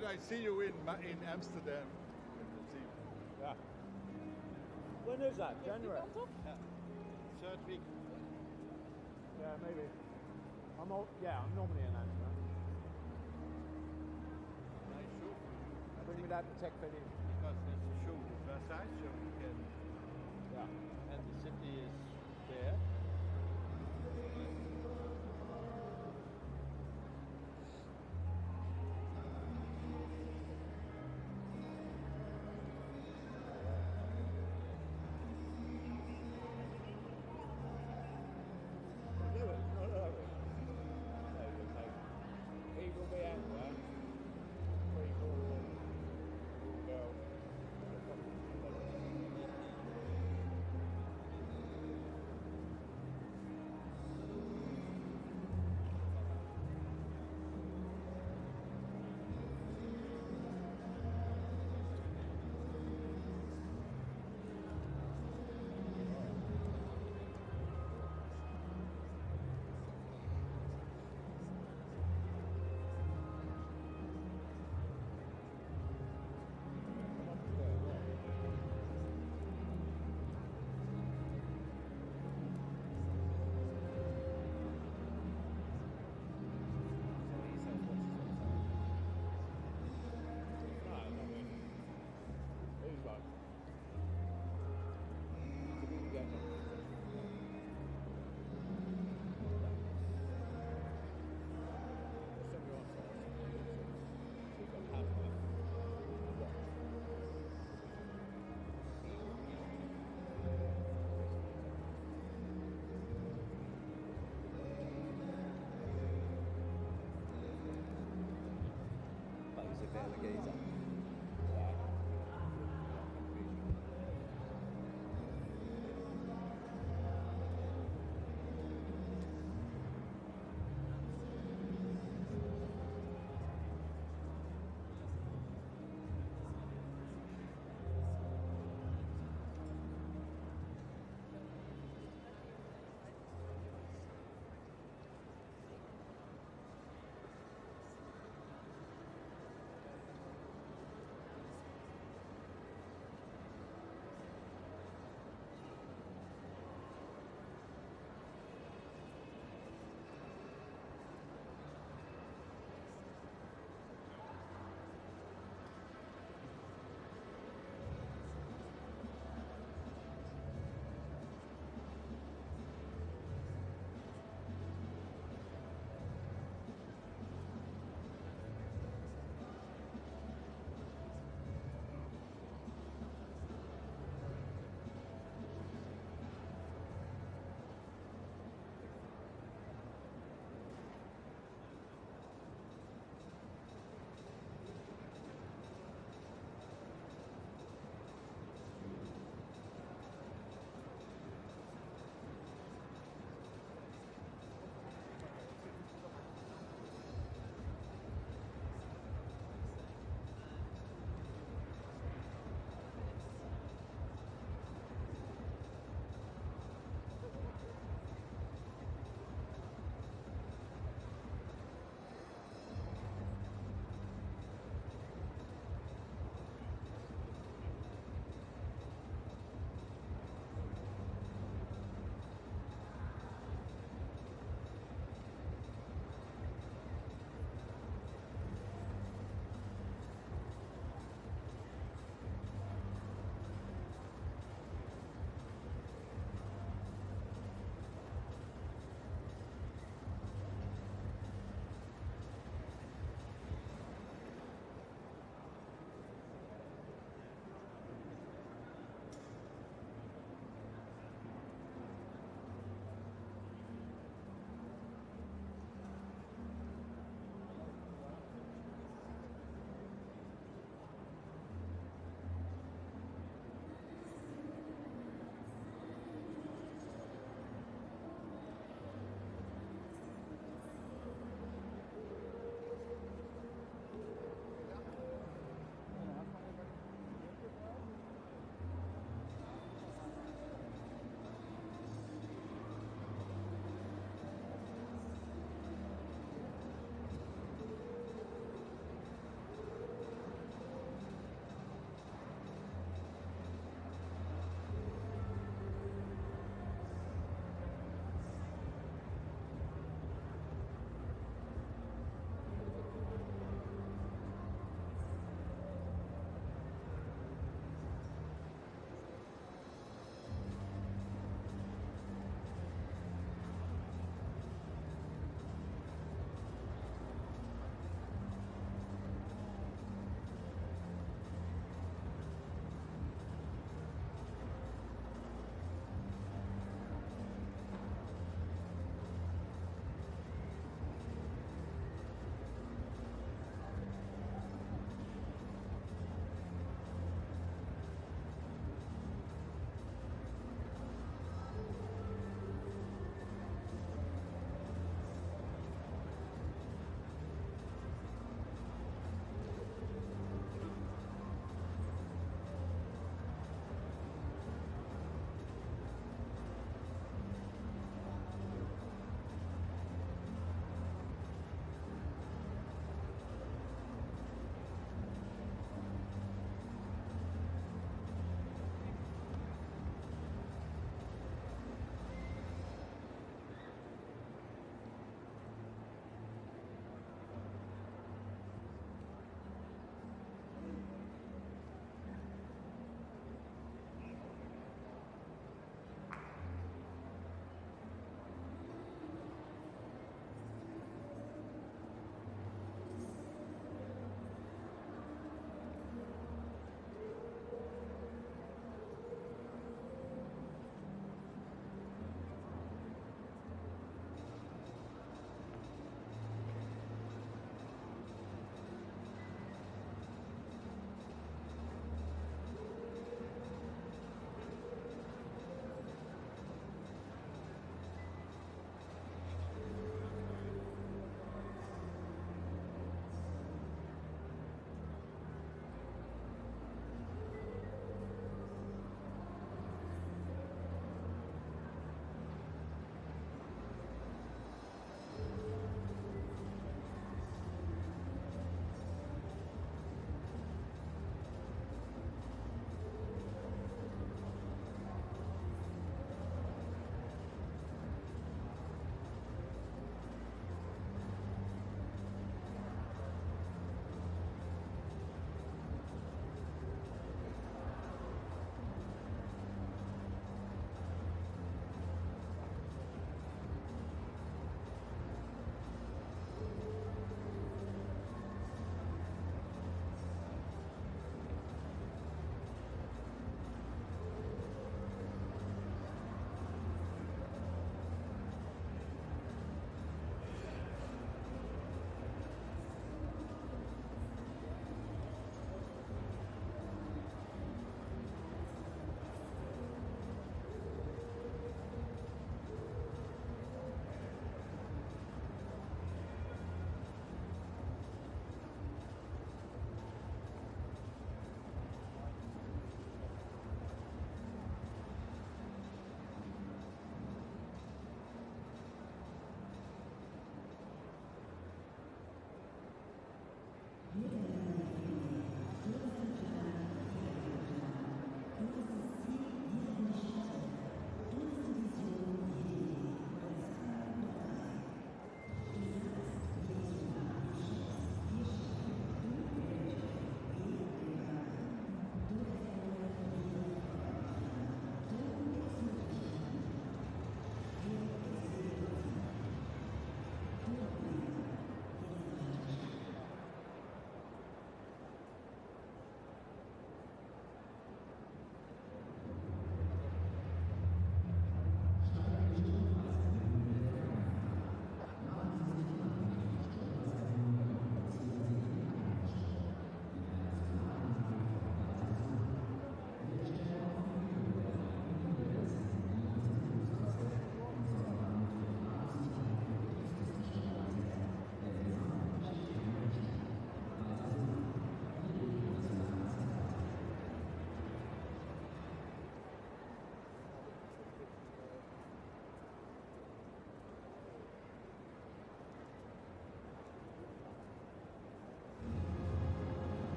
But I see you in Amsterdam. Yeah. When is that? January? Yeah. Third week. Yeah, maybe. I'm normally in Amsterdam. Nice show. Bring me that tech finish. Because there's a show, the Versailles show you can. Yeah. And the city is there. He will be out there. 3, 4 will go.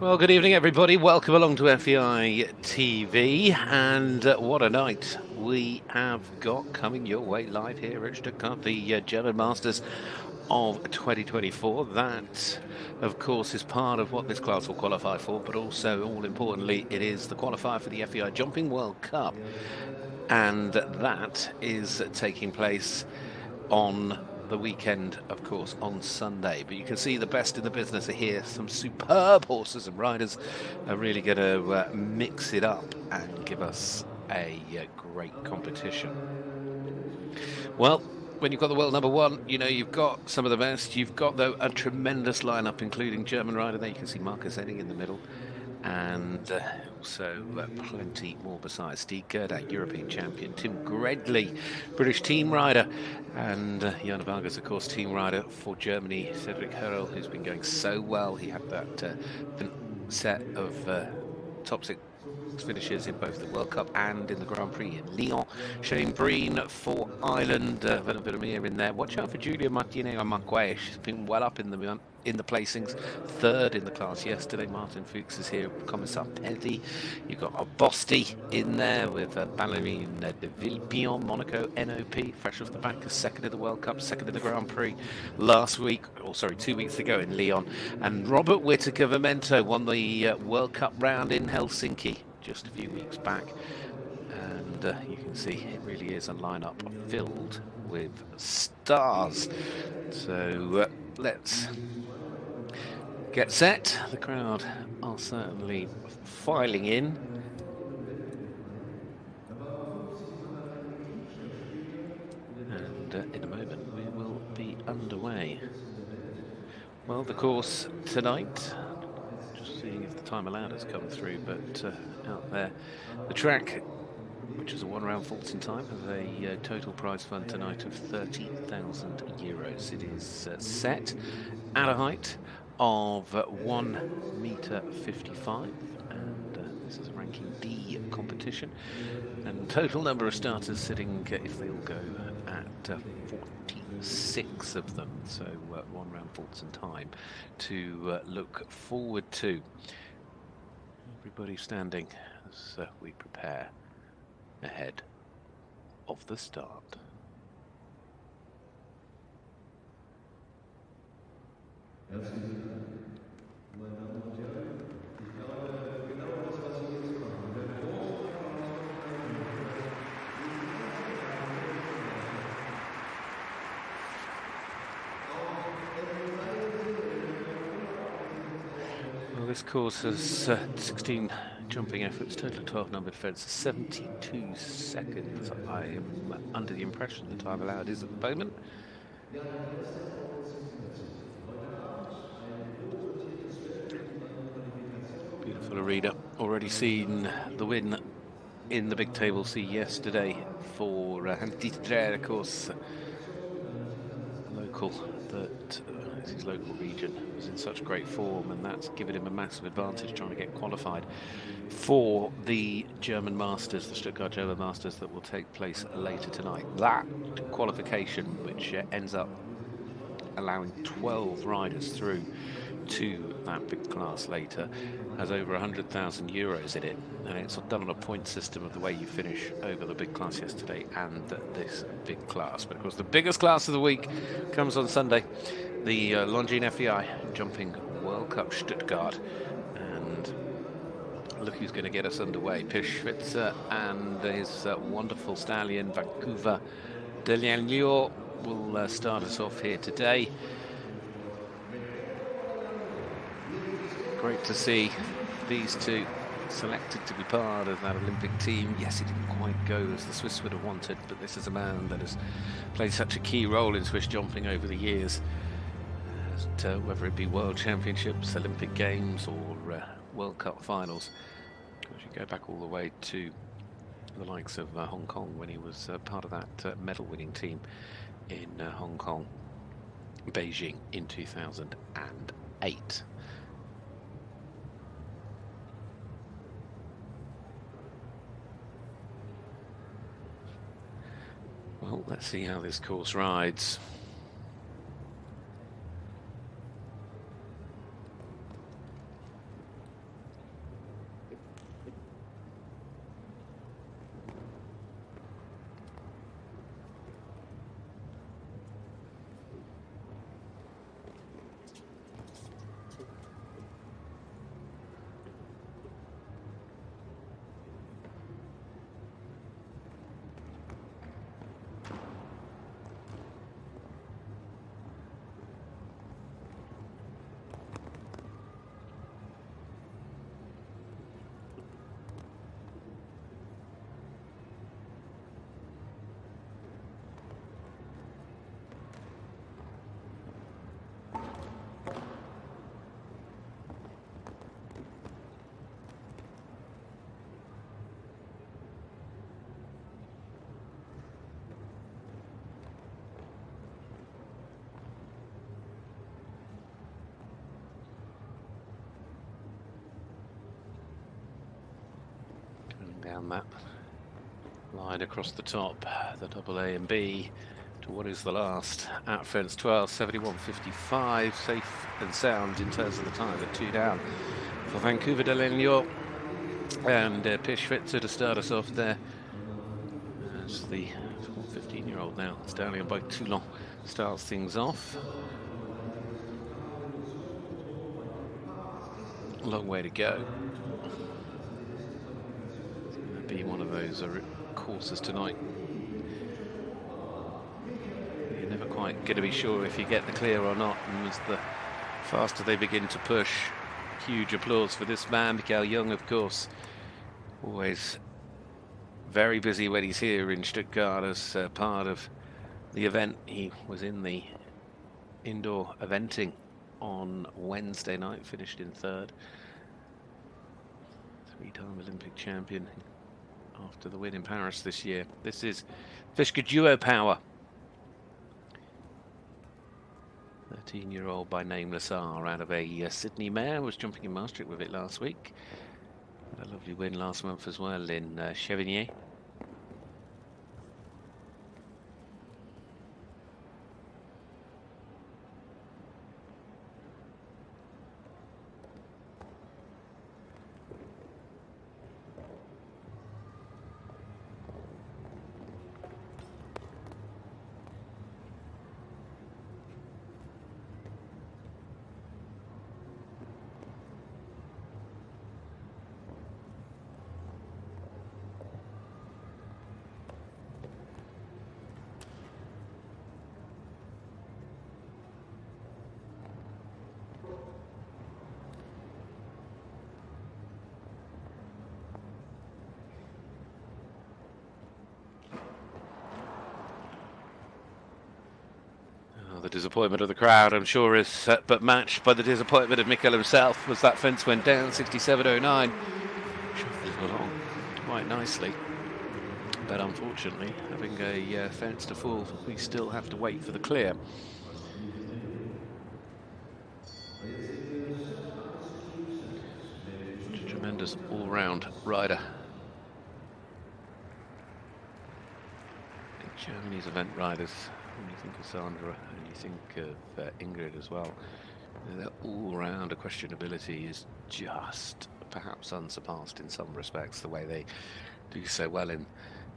Well, good evening, everybody. Welcome along to FEI TV. And what a night we have got coming your way live here at Stuttgart, the German Masters of 2024. That, of course, is part of what this class will qualify for, but also, all importantly, it is the qualifier for the FEI Jumping World Cup. And that is taking place on the weekend, of course, on Sunday. But you can see the best in the business are here. Some superb horses and riders are really going to mix it up and give us a great competition. Well, when you've got the world number one, you know you've got some of the best. You've got, though, a tremendous lineup, including German rider there. You can see Marcus Henning in the middle. And also plenty more besides. Steve Gerdak, European champion. Tim Gredley, British team rider. And Jan Vargas, of course, team rider for Germany. Cedric Herrel, who's been going so well. He had that set of top six finishes in both the World Cup and in the Grand Prix in Lyon. Shane Breen for Ireland, Werner Vermeer in there. Watch out for Julia Martinez Marquez. She's been well up in the placings. Third in the class yesterday. Martin Fuchs is here. Commissar Pelty. You've got Abosti in there with Ballerine de Villepillon, Monaco, NOP, fresh off the back of second in the World Cup, second in the Grand Prix last week, or sorry, 2 weeks ago in Lyon. And Robert Whittaker Vimento won the World Cup round in Helsinki just a few weeks back. And you can see it really is a lineup filled with stars. So let's get set. The crowd are certainly filing in. And in a moment we will be underway. Well, the course tonight, just seeing if the time allowed has come through, but out there, the track, which is a one-round Fulton time, has a total prize fund tonight of €30,000. It is set at a height of 1.55 m, and this is a ranking D competition. And total number of starters sitting, if they all go, at 46 of them. So one round Fulton time to look forward to. Everybody standing as we prepare ahead of the start. Well, this course has 16 jumping efforts, total 12 numbered fence, 72 seconds. I am under the impression the time allowed is at the moment. beautiful arena. Already seen the win in the big table C yesterday for Dieter, of course, local, that his local region was in such great form, and that's given him a massive advantage trying to get qualified for the German Masters, the Stuttgart German Masters, that will take place later tonight. That qualification, which ends up allowing 12 riders through to that big class later, has over 100,000 euros in it, and it's done on a point system of the way you finish over the big class yesterday and this big class. But of course the biggest class of the week comes on Sunday, the Longines FEI Jumping World Cup Stuttgart, and look who's going to get us underway. Schwitzer and his wonderful stallion Vancouver de Lianlior will start us off here today. Great to see these two selected to be part of that Olympic team. Yes, he didn't quite go as the Swiss would have wanted, but this is a man that has played such a key role in Swiss jumping over the years, whether it be World Championships, Olympic Games, or World Cup finals. If you go back all the way to the likes of Hong Kong, when he was part of that medal-winning team in Hong Kong, Beijing in 2008. Well, let's see how this course rides. Down that line across the top, the double A and B, to what is the last at fence 12, 71.55, safe and sound in terms of the time at 2 down for Vancouver de Lianlior and Schwitzer to start us off there. As the 15-year-old now, stallion by Toulon, starts things off. A long way to go. Be one of those courses tonight. You're never quite going to be sure if you get the clear or not, and as the faster they begin to push, huge applause for this man, Mikael Jung, of course, always very busy when he's here in Stuttgart as part of the event. He was in the indoor eventing on Wednesday night, finished in third. Three-time Olympic champion after the win in Paris this year. This is Fisker Duo Power. 13-year-old by name Lassar out of a Sydney mare, was jumping in Maastricht with it last week. Had a lovely win last month as well in Chevigny. The disappointment of the crowd, I'm sure, is but matched by the disappointment of Mikkel himself as that fence went down. 67.09. Shuffled along quite nicely. But unfortunately, having a fence to fall, we still have to wait for the clear. Such a tremendous all-round rider. Germany's event riders, when you think of Sandra and you think of Ingrid as well, their all-round questionability is just perhaps unsurpassed in some respects, the way they do so well in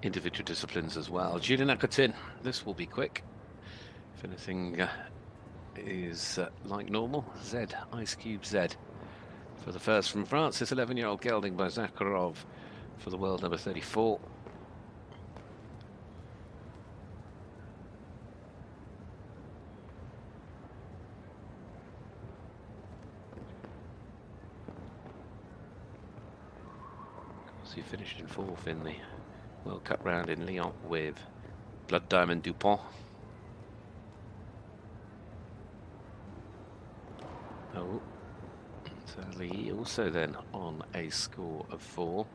individual disciplines as well. Julian Akotin, this will be quick. If anything is like normal, Z, Ice Cube Z. For the first from France, this 11-year-old gelding by Zakharov for the world number 34. He finished in 4th in the World Cup round in Lyon with Blood Diamond Dupont. Oh, sadly he also then on a score of 4.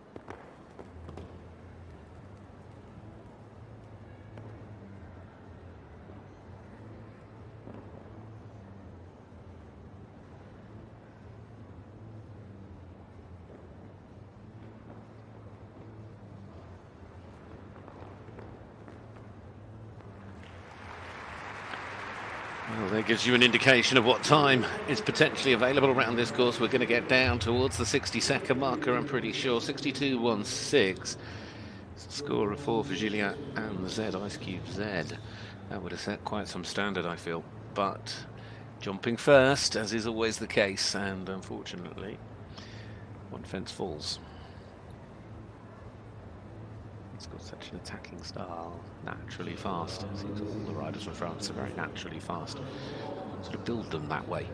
Well, that gives you an indication of what time is potentially available around this course. We're going to get down towards the 60-second marker, I'm pretty sure. 62.16. Score of 4 for Julien and the Z, Ice Cube Z. That would have set quite some standard, I feel. But jumping first, as is always the case, and unfortunately, one fence falls. It's got such an attacking style, naturally fast. It seems all the riders from France are very naturally fast. Sort of build them that way.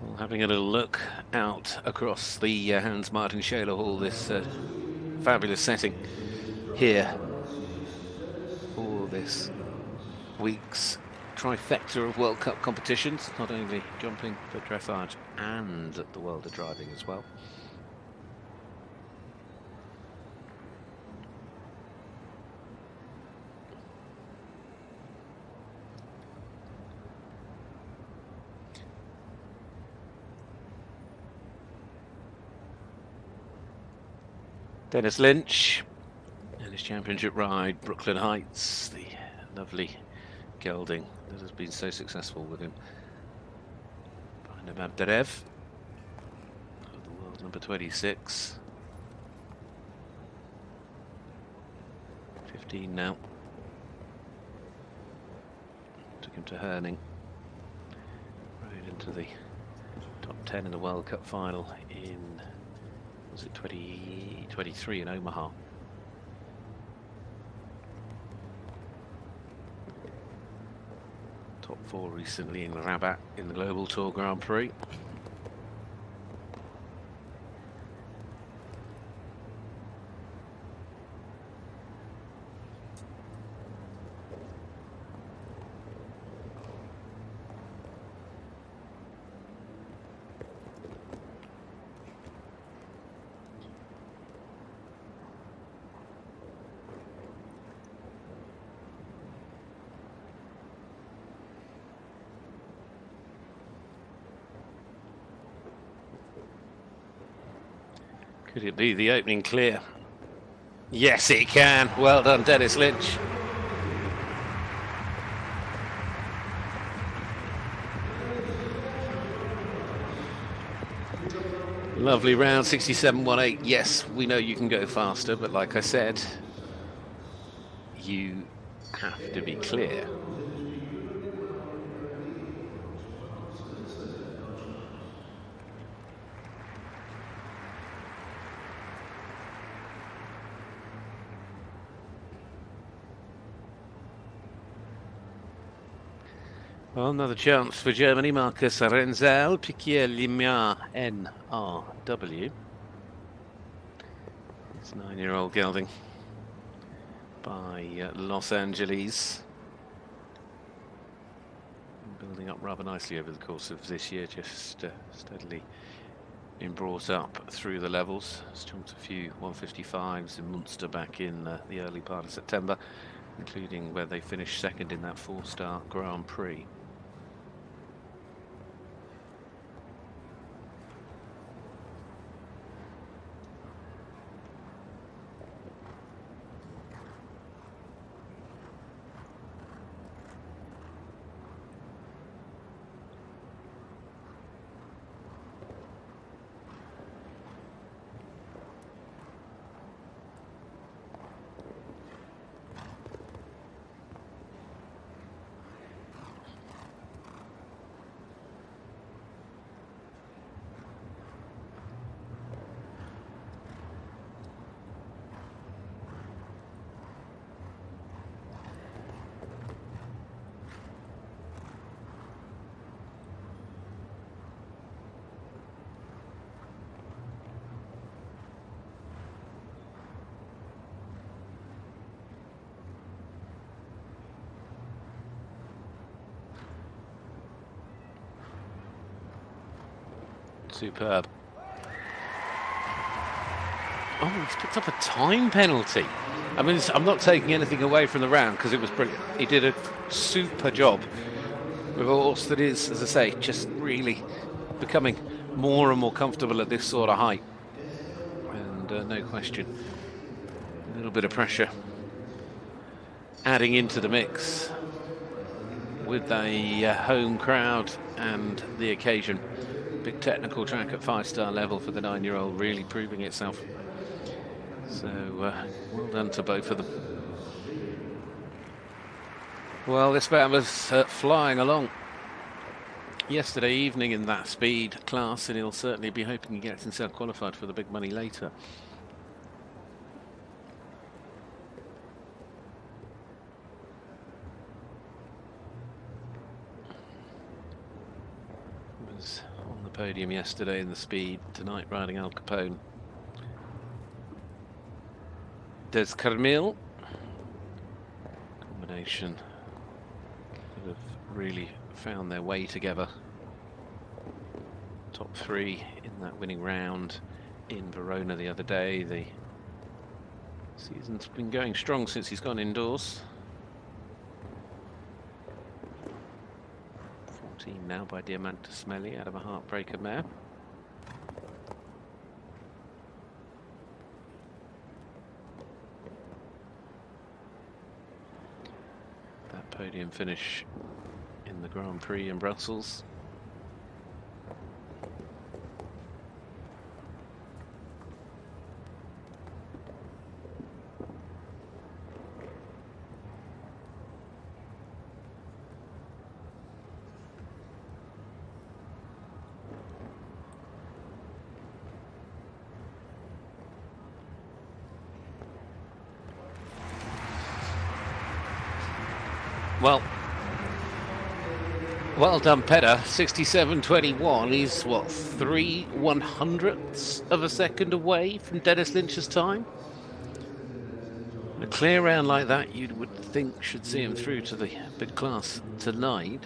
Well, having a little look out across the Hans Martin Scheele Hall, this fabulous setting here for this week's trifecta of World Cup competitions, not only jumping but dressage and the world of driving as well. Dennis Lynch and his championship ride, Brooklyn Heights, the lovely gelding that has been so successful with him. Behind him, Abderev, the world number 26. 15 now. Took him to Herning. Right into the top 10 in the World Cup final in, was it 2023 in Omaha? Top 4 recently in Rabat in the Global Tour Grand Prix. Could it be the opening clear? Yes, it can. Well done, Dennis Lynch. Lovely round, 67.18. Yes, we know you can go faster, but like I said, you have to be clear. Well, another chance for Germany. Marcus Renzel, Piquier Limia, NRW. It's 9-year-old gelding by Los Angeles. Building up rather nicely over the course of this year, just steadily been brought up through the levels. Jumped a few 155s in Munster back in the early part of September, including where they finished second in that 4-star Grand Prix. Superb. Oh, he's picked up a time penalty. I mean, I'm not taking anything away from the round because it was brilliant. He did a super job with a horse that is, as I say, just really becoming more and more comfortable at this sort of height. And no question, a little bit of pressure adding into the mix with a home crowd and the occasion. Big technical track at 5-star level for the 9-year-old, really proving itself. So well done to both of them. Well, this man was flying along yesterday evening in that speed class, and he'll certainly be hoping he gets himself qualified for the big money later. Was on the podium yesterday in the speed, tonight riding Al Capone. Des Carmel, combination that have really found their way together. Top 3 in that winning round in Verona the other day. The season's been going strong since he's gone indoors. 14 now by Diamante Smelly out of a heartbreaker mare. That podium finish in the Grand Prix in Brussels. Well done, Pedder. 67.21. He's what, 3/100ths of a second away from Dennis Lynch's time. A clear round like that, you would think, should see him through to the big class tonight.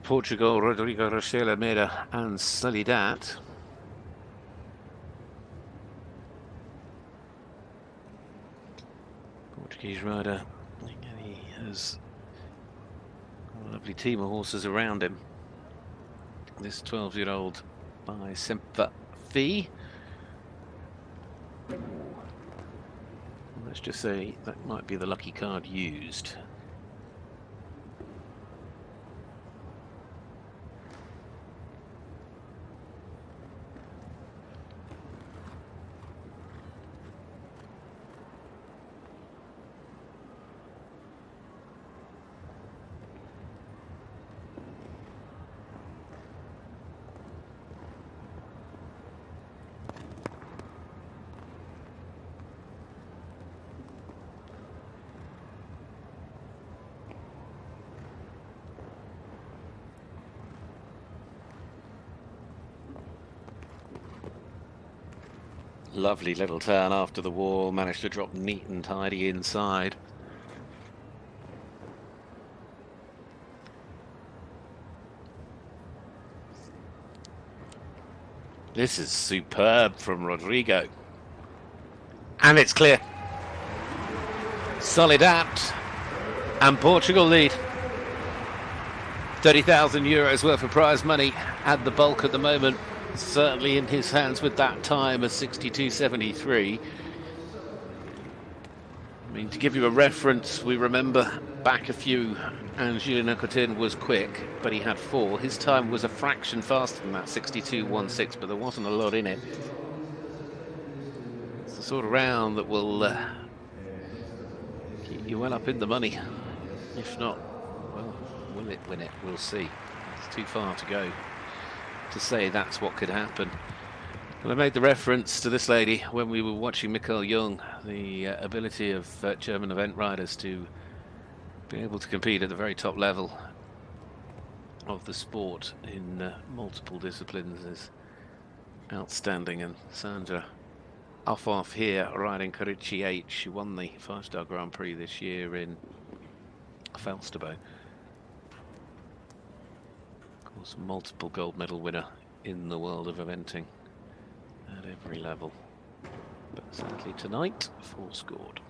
Portugal, Rodrigo Rochelle, Almeida and Solidat. Portuguese rider, and he has a lovely team of horses around him. This 12-year-old by Semper Fi. Let's just say that might be the lucky card used. Lovely little turn after the wall, managed to drop neat and tidy inside. This is superb from Rodrigo. And it's clear. Solid apt. And Portugal lead. 30,000 euros worth of prize money at the bulk at the moment. Certainly in his hands with that time of 62.73. I mean, to give you a reference, we remember back a few, and Julien Coutin was quick, but he had 4. His time was a fraction faster than that, 62.16, but there wasn't a lot in it. It's the sort of round that will keep you well up in the money. If not, well, will it win it? We'll see. It's too far to go to say that's what could happen. Well, I made the reference to this lady when we were watching Michael Jung, the ability of German event riders to be able to compete at the very top level of the sport in multiple disciplines is outstanding. And Sandra off here riding Karichi H. She won the 5-star Grand Prix this year in Falsterbo. Of course, multiple gold medal winner in the world of eventing at every level. But sadly tonight, 4 scored.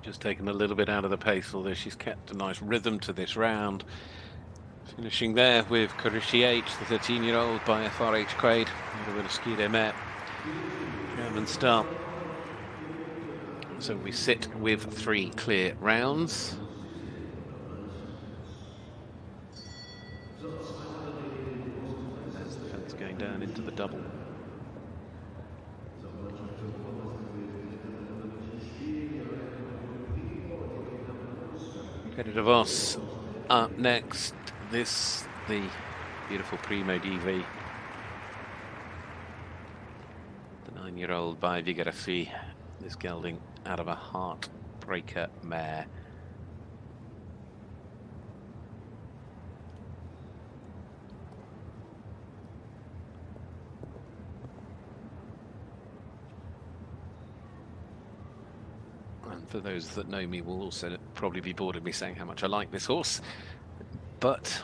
Just taken a little bit out of the pace, although she's kept a nice rhythm to this round. Finishing there with Karichi H, the 13-year-old by FRH Quaid, a little bit of ski de mer, German start. So we sit with 3 clear rounds. There's the fence going down into the double. Peter de Vos up next. This, the beautiful Primo DV. The 9-year-old by Vigarasi is gelding out of a heartbreaker mare. For those that know me will also probably be bored of me saying how much I like this horse, but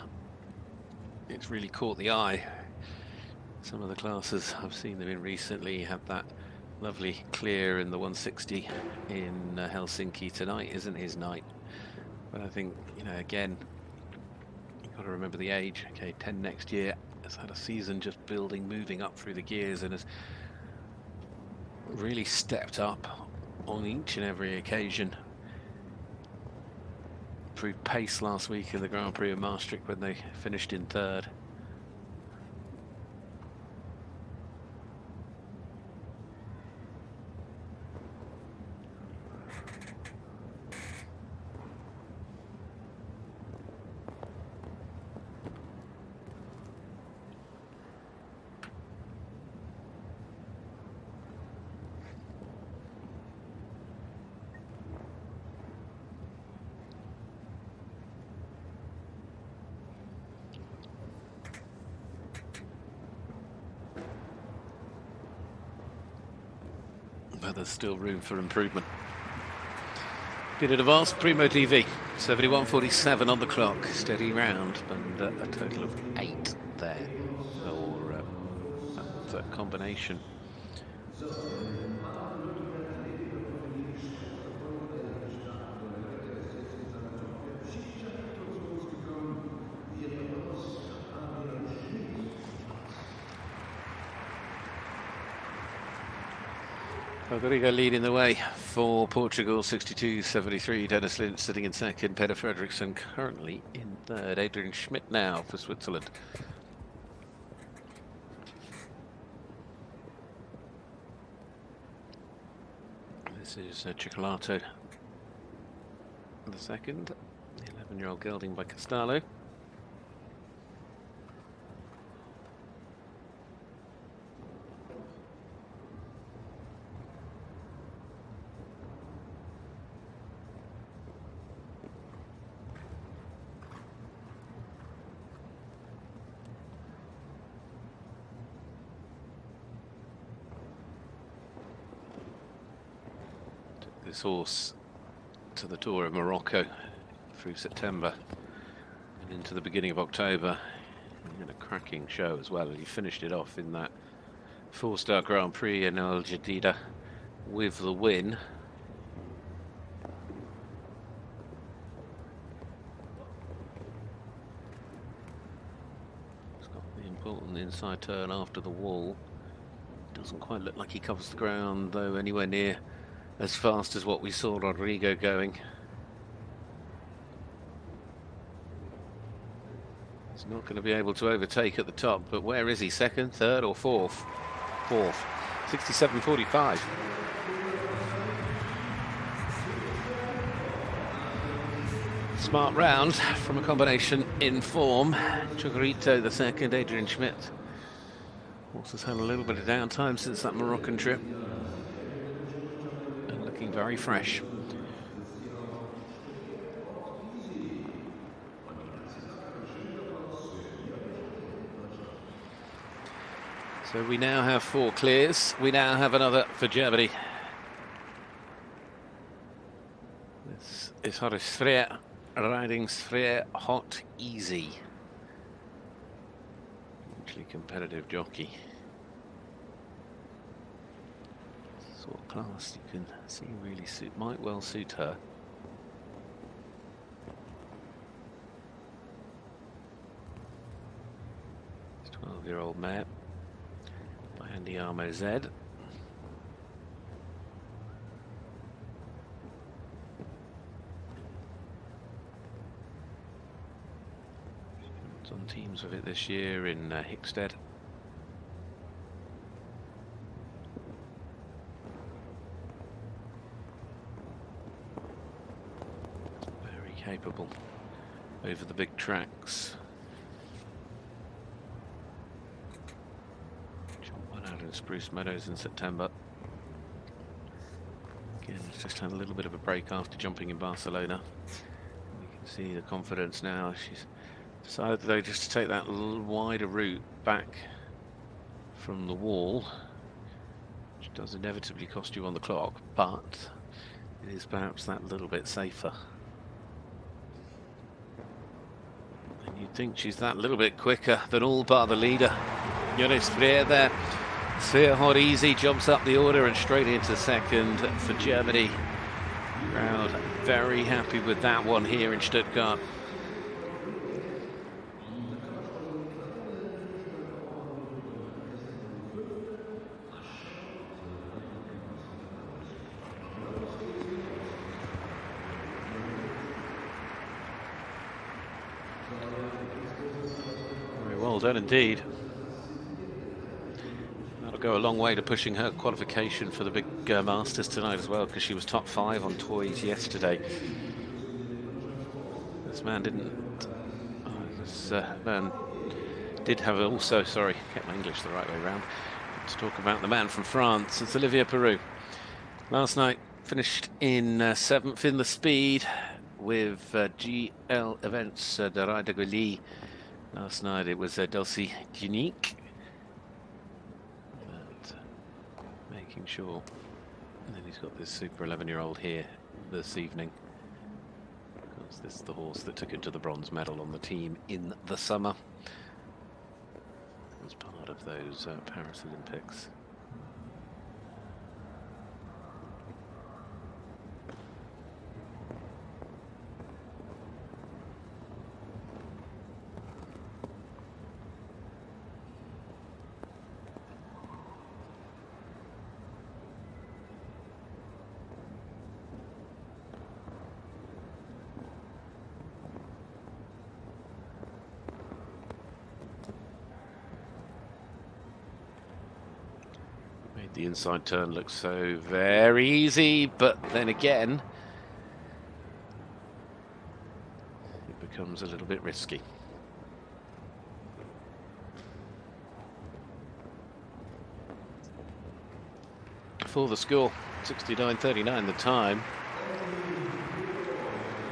it's really caught the eye. Some of the classes I've seen them in recently have that lovely clear in the 160 in Helsinki. Tonight isn't his night, but I think, you know, again, you've got to remember the age. Okay, 10 next year, has had a season just building, moving up through the gears, and has really stepped up on each and every occasion. Proved pace last week in the Grand Prix of Maastricht when they finished in 3rd. But there's still room for improvement. Peter de Vos, Primo TV, 71.47 on the clock, steady round, and a total of 8 there for that combination. Rodrigo leading the way for Portugal, 62.73. Dennis Lint sitting in second. Peter Fredriksson currently in third. Adrian Schmidt now for Switzerland. This is Cicolato, the second. The 11-year-old gelding by Castello. This horse to the Tour of Morocco through September and into the beginning of October. He had a cracking show as well, and he finished it off in that 4-star Grand Prix in Al Jadida with the win. He's got the important inside turn after the wall. Doesn't quite look like he covers the ground though anywhere near as fast as what we saw Rodrigo going. He's not going to be able to overtake at the top, but where is he? Second, third or fourth? Fourth. 67.45. Smart round from a combination in form. Chocorito the second, Adrian Schmidt. Horse has had a little bit of downtime since that Moroccan trip. Looking very fresh. So we now have 4 clears. We now have another for Germany. This is Horace Freer riding Freer Hot Easy. Hugely competitive jockey. Sort of class you can see really might well suit her. This 12-year-old mare by Andy Armo Z. She's on teams with it this year in Hickstead. Capable over the big tracks. Jumped one out in Spruce Meadows in September. Again, it's just had a little bit of a break after jumping in Barcelona. You can see the confidence now. She's decided though just to take that little wider route back from the wall, which does inevitably cost you on the clock, but it is perhaps that little bit safer. You'd think she's that little bit quicker than all but the leader. Joris Freer there. Freer Hot Easy jumps up the order and straight into second for Germany. Crowd very happy with that one here in Stuttgart. Well done indeed. That'll go a long way to pushing her qualification for the big Masters tonight as well, because she was top 5 on toys yesterday. This man didn't. This man did have also. Sorry, get my English the right way around. Let's talk about the man from France. It's Olivier Peroux. Last night finished in 7th in the speed with GL Events de Ride de Gully. Last night it was Dulcie Unique. Making sure. And then he's got this super 11-year-old here this evening. Because this is the horse that took him to the bronze medal on the team in the summer. It was part of those Paris Olympics. The inside turn looks so very easy, but then again, it becomes a little bit risky. For the score, 69.39 the time.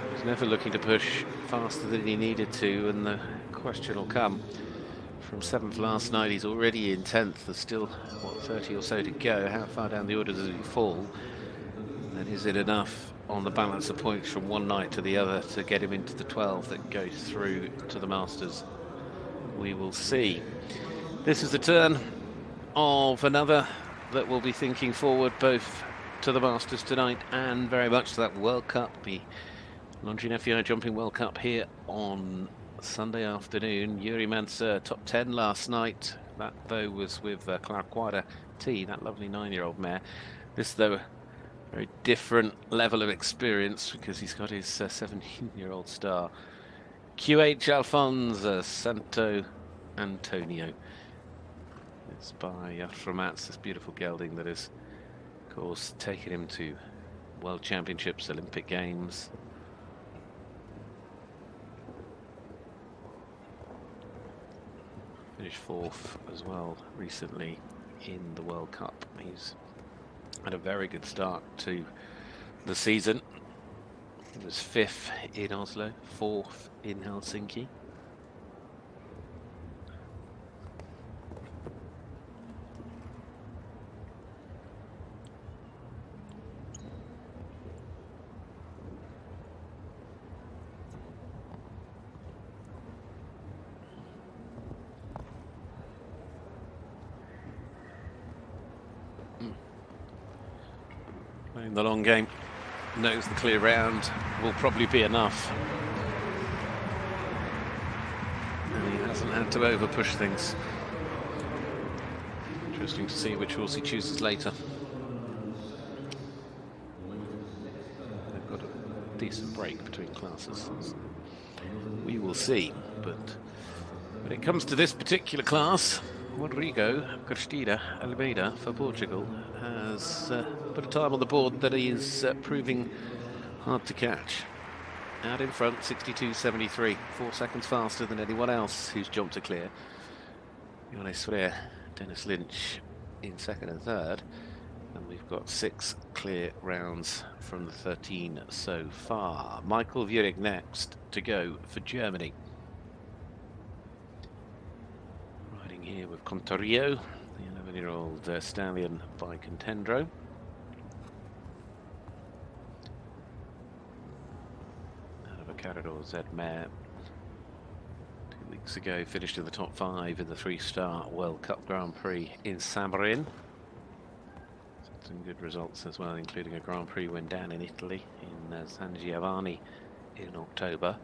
He was never looking to push faster than he needed to, and the question will come. From 7th last night, he's already in 10th. There's still, what, 30 or so to go. How far down the order does he fall? And is it enough on the balance of points from one night to the other to get him into the 12 that goes through to the Masters? We will see. This is the turn of another that will be thinking forward both to the Masters tonight and very much to that World Cup, the Longines FEI Jumping World Cup here on Sunday afternoon. Yuri Mansur, top 10 last night. That, though, was with Clarquada T, that lovely 9-year-old mare. This, though, a very different level of experience because he's got his 17-year-old star. QH Alfonso Santo Antonio. It's by Afromats, this beautiful gelding that has, of course, taken him to World Championships, Olympic Games. Finished 4th as well recently in the World Cup. He's had a very good start to the season. He was 5th in Oslo, 4th in Helsinki. Playing the long game, knows the clear round will probably be enough. And he hasn't had to over push things. Interesting to see which horse he chooses later. They've got a decent break between classes. We will see, but when it comes to this particular class, Rodrigo Cristida Almeida for Portugal has put a time on the board that is proving hard to catch. Out in front, 62.73, 4 seconds faster than anyone else who's jumped to clear. Johannes Freire, Dennis Lynch in second and third, and we've got 6 clear rounds from the 13 so far. Michael Vurig next to go for Germany. Here with Contorio, the 11-year-old stallion by Contendro. Out of a Carador Z mare. 2 weeks ago, finished in the top 5 in the 3-star World Cup Grand Prix in Samorin. Some good results as well, including a Grand Prix win down in Italy in San Giovanni in October.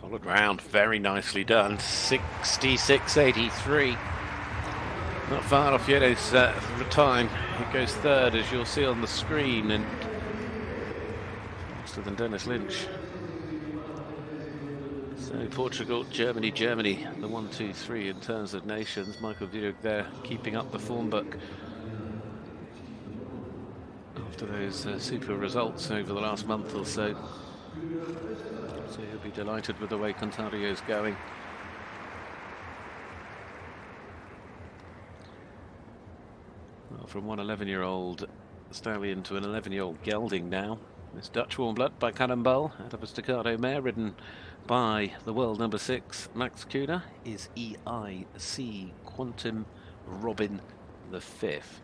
Solid round, very nicely done. 66.83. Not far off Yero's time. He goes third, as you'll see on the screen, and faster than Dennis Lynch. So Portugal, Germany, Germany, the 1, 2, 3 in terms of nations. Michael Vurig there keeping up the form book after those super results over the last month or so. So he'll be delighted with the way Contario's going. Well, from one 11-year-old stallion to an 11-year-old gelding now. This Dutch Warm Blood by Cannonball, out of a Staccato mare ridden by the world number 6, Max Kuhner, is EIC Quantum Robin the 5th.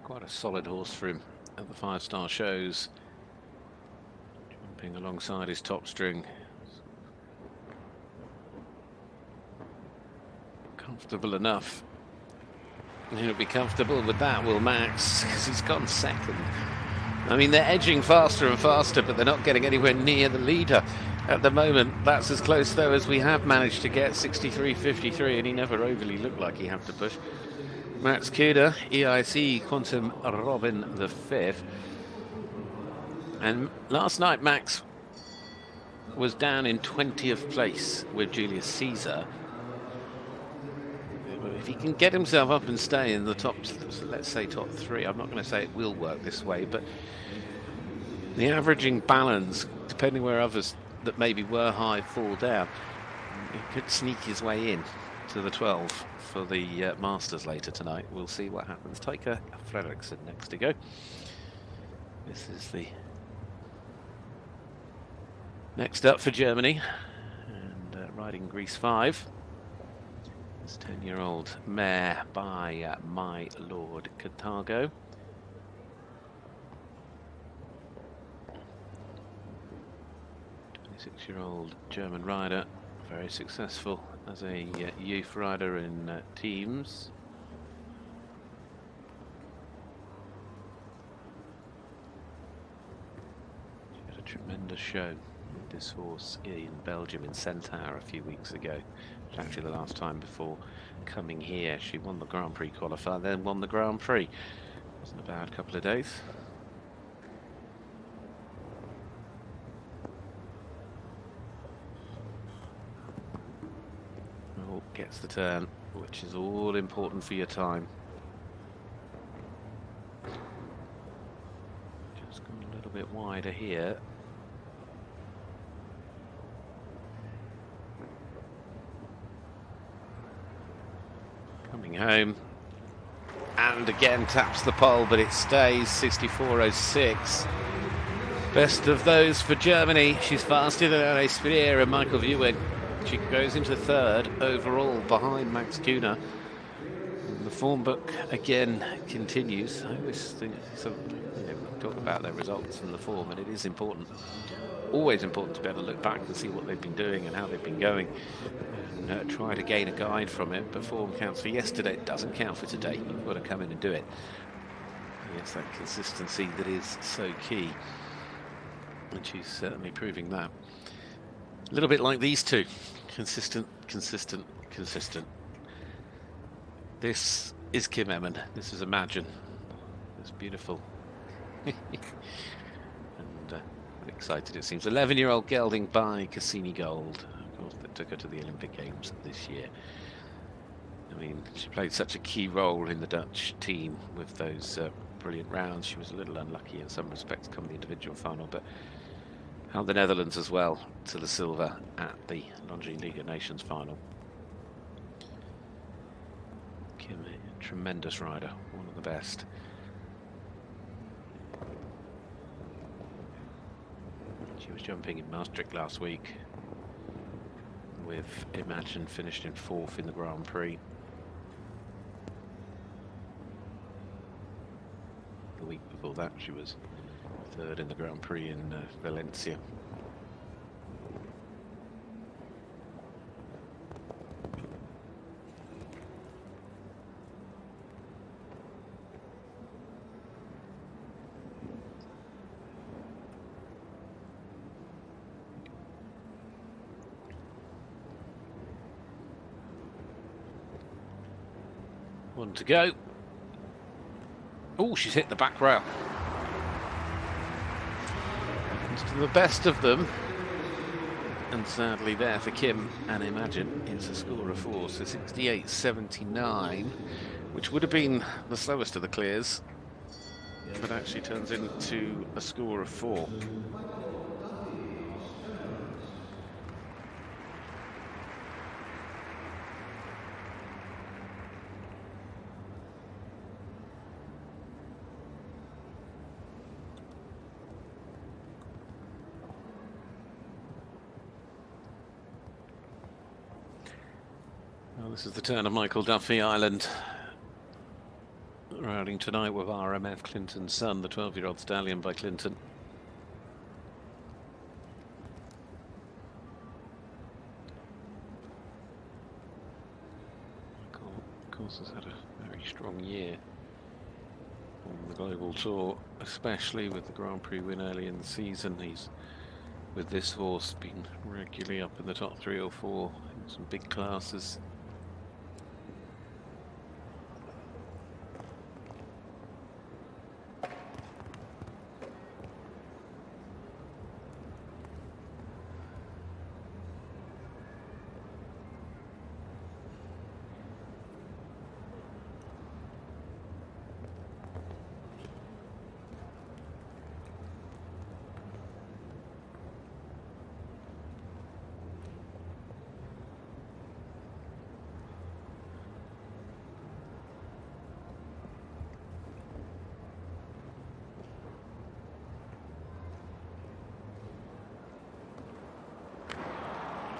quite a solid horse for him at the 5-star shows. Jumping alongside his top string. Comfortable enough. He'll be comfortable with that, will Max, because he's gone second. I mean, they're edging faster and faster, but they're not getting anywhere near the leader at the moment. That's as close, though, as we have managed to get. 63.53, and he never overly looked like he had to push. Max Kuda, EIC Quantum Robin the 5th. And last night, Max was down in 20th place with Julius Caesar. If he can get himself up and stay in the top, let's say top 3, I'm not going to say it will work this way, but the averaging balance, depending where others that maybe were high fall down, he could sneak his way in to the 12 for the Masters later tonight. We'll see what happens. Taika Fredriksson next to go. This is the next up for Germany, and riding Greece 5. 10-year-old mare by My Lord Carthago. 26-year-old German rider, very successful as a youth rider in teams. She had a tremendous show with this horse in Belgium in Centaur a few weeks ago. Actually the last time before coming here. She won the Grand Prix qualifier, then won the Grand Prix. Wasn't a bad couple of days. Oh, gets the turn, which is all important for your time. Just gone a little bit wider here. Coming home, and again taps the pole, but it stays. 64.06. Best of those for Germany. She's faster than Anne Sprier and Michael Viewing. She goes into 3rd overall behind Max Kuhner. The form book again continues. I always think so, talk about their results and the form, and it is important. Always important to be able to look back and see what they've been doing and how they've been going, and try to gain a guide from it. But form counts for yesterday, it doesn't count for today. You've got to come in and do it. Yes, that consistency that is so key, and she's certainly proving that. A little bit like these two, consistent, consistent, consistent. This is Kim Emmen. This is Imagine. It's beautiful. And excited it seems. 11-year-old gelding by Cassini Gold. Of course, that took her to the Olympic Games this year. I mean, she played such a key role in the Dutch team with those brilliant rounds. She was a little unlucky in some respects come the individual final, but held the Netherlands as well to the silver at the Longines League of Nations final. Kim, a tremendous rider, one of the best. She was jumping in Maastricht last week with Imagine, finished in 4th in the Grand Prix. The week before that she was 3rd in the Grand Prix in Valencia. One to go. Oh, she's hit the back rail. It's to the best of them. And sadly there for Kim and Imagine, it's a score of 4, so 68.79, which would have been the slowest of the clears, but actually turns into a score of 4. Well, this is the turn of Michael Duffy Island. riding tonight with RMF Clinton's son, the 12-year-old stallion by Clinton. Of course, has had a very strong year on the global tour, especially with the Grand Prix win early in the season. He's, with this horse, been regularly up in the top 3 or 4 in some big classes.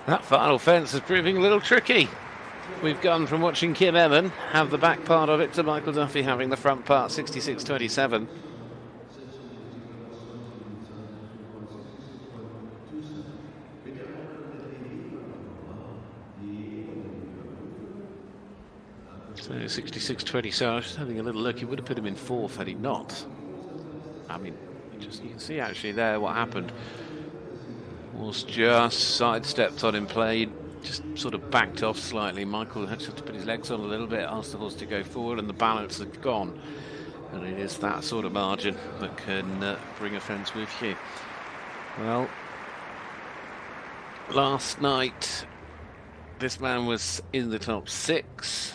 That final fence is proving a little tricky. We've gone from watching Kim Eman have the back part of it to Michael Duffy having the front part, 66-27. So 66-20, so I was just having a little look. He would have put him in 4th had he not. I mean, you can see actually there what happened. Was just sidestepped on him, played, just sort of backed off slightly. Michael had to put his legs on a little bit, asked the horse to go forward, and the balance had gone. And it is that sort of margin that can bring a fence with you. Well, last night, this man was in the top 6.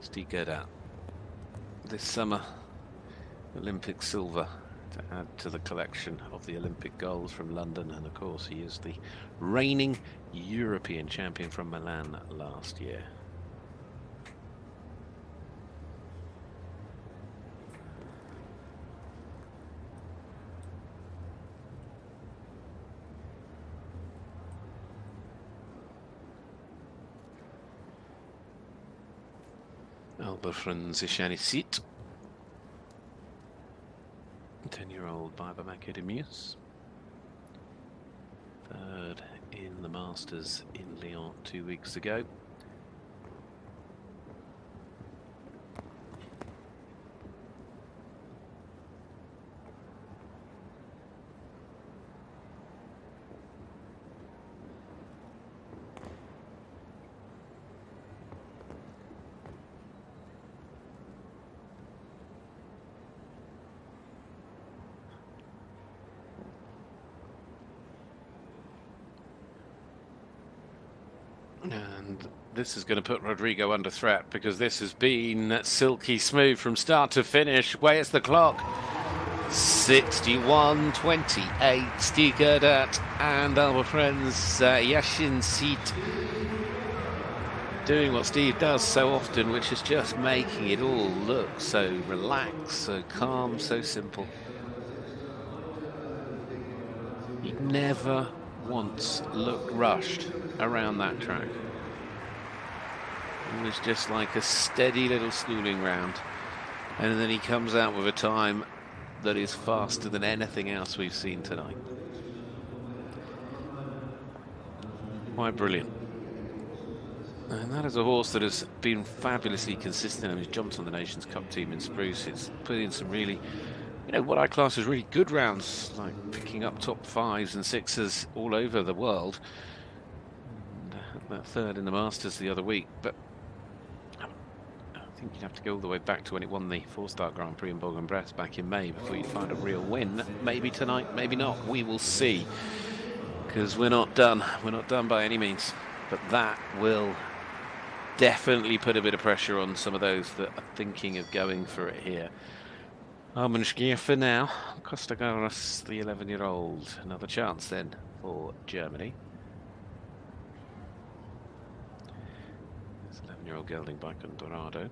Stuttgart. This summer, Olympic silver to add to the collection of the Olympic goals from London, and of course he is the reigning European champion from Milan last year. Albefren Zichanissite, 10-year-old by the Macadamius. 3rd in the Masters in Lyon 2 weeks ago. And this is going to put Rodrigo under threat, because this has been silky smooth from start to finish. Where's the clock? 61-28, Stuttgart and Albefren Zichanissite doing what Steve does so often, which is just making it all look so relaxed, so calm, so simple. He never once looked rushed around that track. It was just like a steady little schooling round, and then he comes out with a time that is faster than anything else we've seen tonight. Quite brilliant. And that is a horse that has been fabulously consistent, and he's jumped on the Nations Cup team in Spruce. It's put in some really, what I class as really good rounds, like picking up top 5s and 6s all over the world. And that 3rd in the Masters the other week, but I think you'd have to go all the way back to when it won the 4-star Grand Prix in Bourg-en-Bresse back in May before you find a real win. Maybe tonight, maybe not. We will see, because we're not done. We're not done by any means. But that will definitely put a bit of pressure on some of those that are thinking of going for it here. Armenschgier for now. Costa Gauros, the 11-year-old. Another chance then for Germany. 11-year-old gelding by Condorado.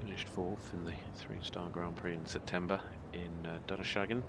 finished fourth in the three-star Grand Prix in September in Donaueschingen.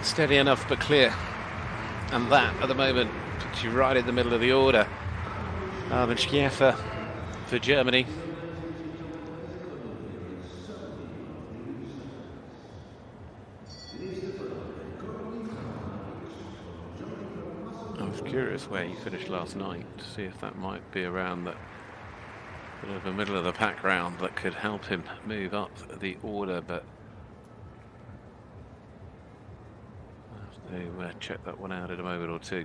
Steady enough but clear, and that at the moment puts you right in the middle of the order. Armin Schäfer for Germany. I was curious where he finished last night to see if that might be around that bit of the middle of the pack round that could help him move up the order, but to check that one out in a moment or two.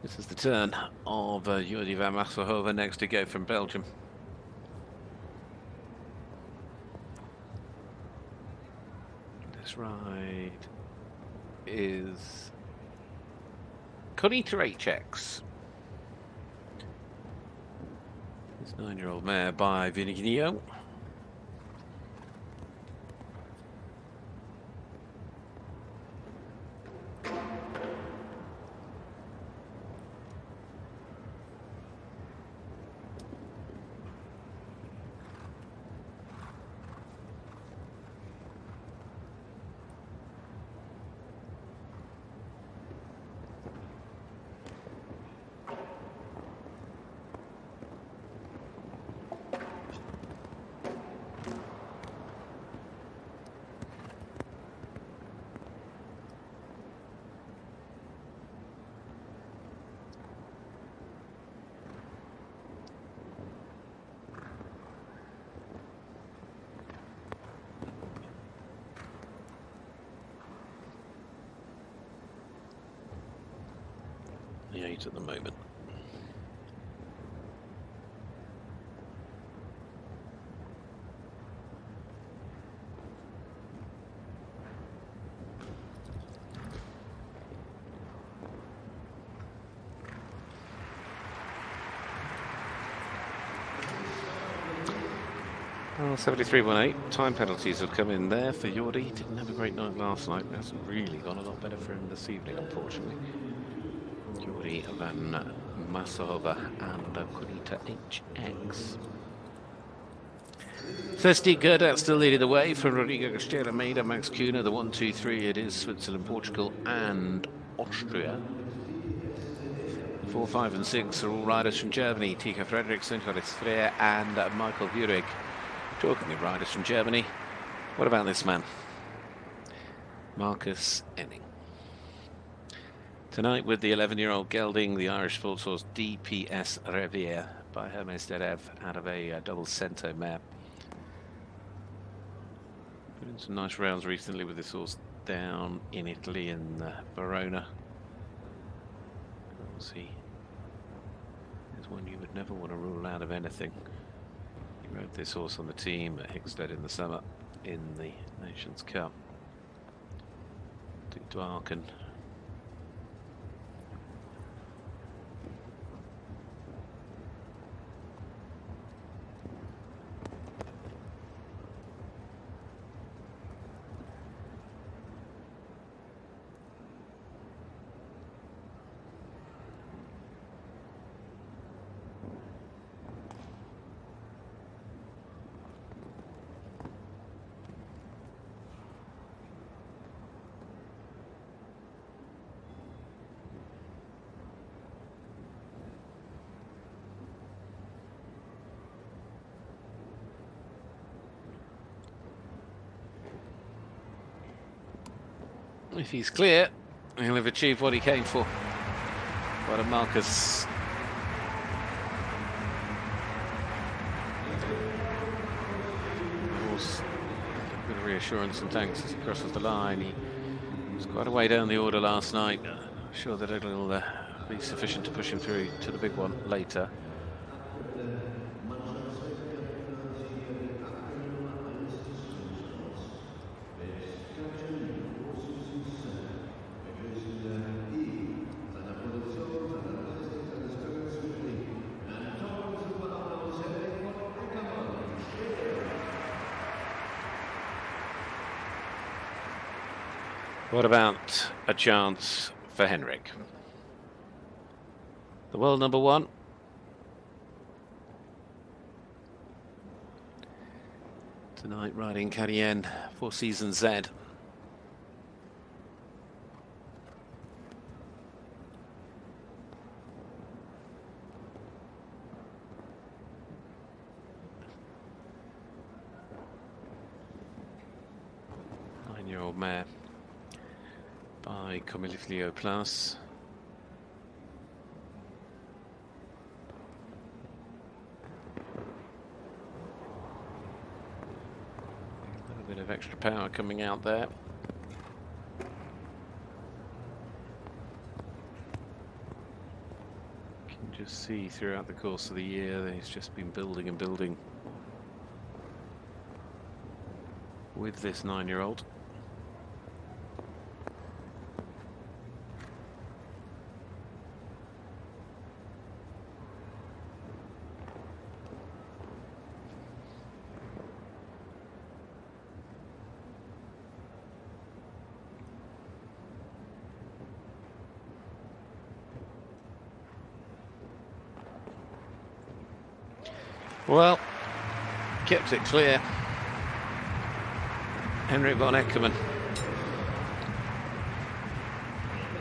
This is the turn of Jordi van Masselhoven next to go from Belgium. This ride is Connie Trejcek's. This 9-year-old mare by Vinigno. The 8 at the moment. Well, 73.18. Time penalties have come in there for Jordi. Didn't have a great night last night. Hasn't really gone a lot better for him this evening, unfortunately. Jordi van Masselhoven and Konita HX. Thirsty Gerda still leading the way from Rodrigo Castella Meida, Max Kuhner, the 1, 2, 3. It is Switzerland, Portugal, and Austria. 4, 5, and 6 are all riders from Germany. Tika Frederiksen, Joris Freer, and Michael Vurig. Talking of riders from Germany, what about this man? Marcus Enning. Tonight with the 11-year-old gelding, the Irish sports horse DPS Revier by Hermes Derev out of a double cento mare. Put in some nice rounds recently with this horse down in Italy in Verona. Obviously, there's one you would never want to rule out of anything. He rode this horse on the team at Hickstead in the summer in the Nations Cup. Took to Aachen. If he's clear, he'll have achieved what he came for. What a Marcus. Of course, a bit of reassurance and thanks as he crosses the line. He was quite a way down the order last night. I'm sure that it'll be sufficient to push him through to the big one later. What about a chance for Henrik? The world number one. Tonight riding Cayenne for Season Z. Nine-year-old mare by Comiliflio Plus. A little bit of extra power coming out there. You can just see throughout the course of the year that he's just been building and building with this 9-year-old. Well, kept it clear. Henrik von Eckermann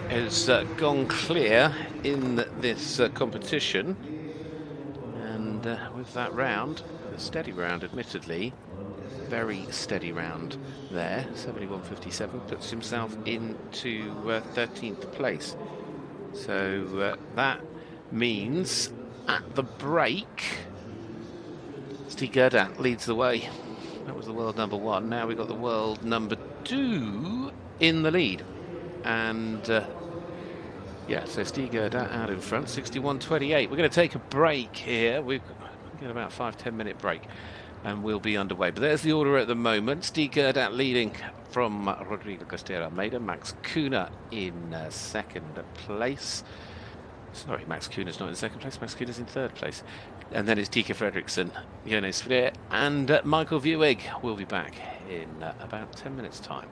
has gone clear in this competition, and with that round, a steady round admittedly, very steady round there, 71.57, puts himself into 13th place. So that means at the break, Stuttgart leads the way. That was the world number one. Now we've got the world number two in the lead. And yeah, so Stuttgart out in front, 61.28. We're going to take a break here. We've got about a 5-10 minute break and we'll be underway. But there's the order at the moment. Stuttgart leading from Rodrigo Costera Almeida. Max Kuhner in second place. Sorry, Max Kuhner's not in second place. Max Kuhner's in third place. And then it's Tika Fredriksson, Jonas Freer, and Michael Vieweg will be back in about 10 minutes' time.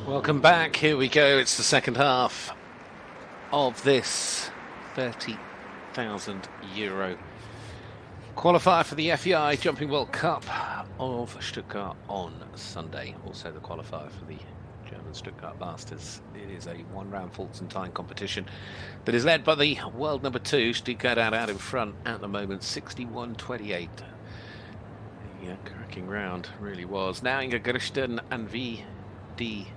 Welcome back. Here we go. It's the second half of this €30,000 qualifier for the FEI Jumping World Cup of Stuttgart on Sunday. Also the qualifier for the German Stuttgart Masters. It is a one-round faults and time competition that is led by the world number 2, Stuttgart, out in front at the moment, 61-28. Yeah, cracking round, really was. Now Inga Gersten and VDL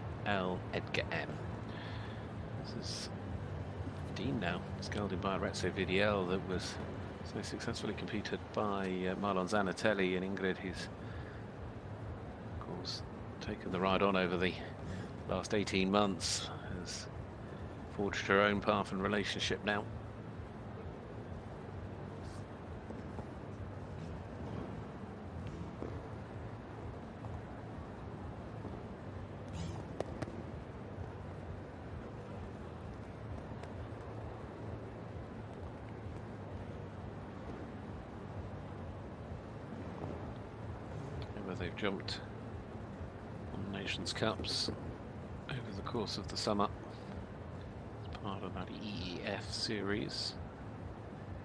Edgar M. This is 15 now, scalded by Arezzo VDL that was so successfully competed by Marlon Zanatelli and Ingrid, who's of course taken the ride on over the last 18 months, has forged her own path and relationship now. They've jumped on Nations Cups over the course of the summer as part of that EEF series.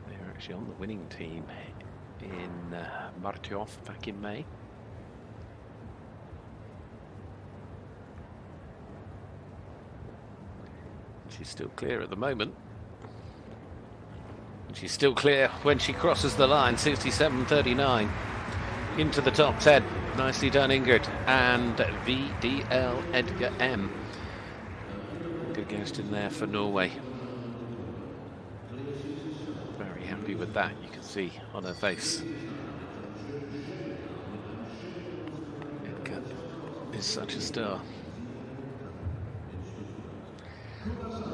They were actually on the winning team in Martiof back in May. She's still clear at the moment. And she's still clear when she crosses the line, 67.39. Into the top 10. Nicely done, Ingrid. And VDL Edgar M. Good guest in there for Norway. Very happy with that, you can see on her face. Edgar is such a star.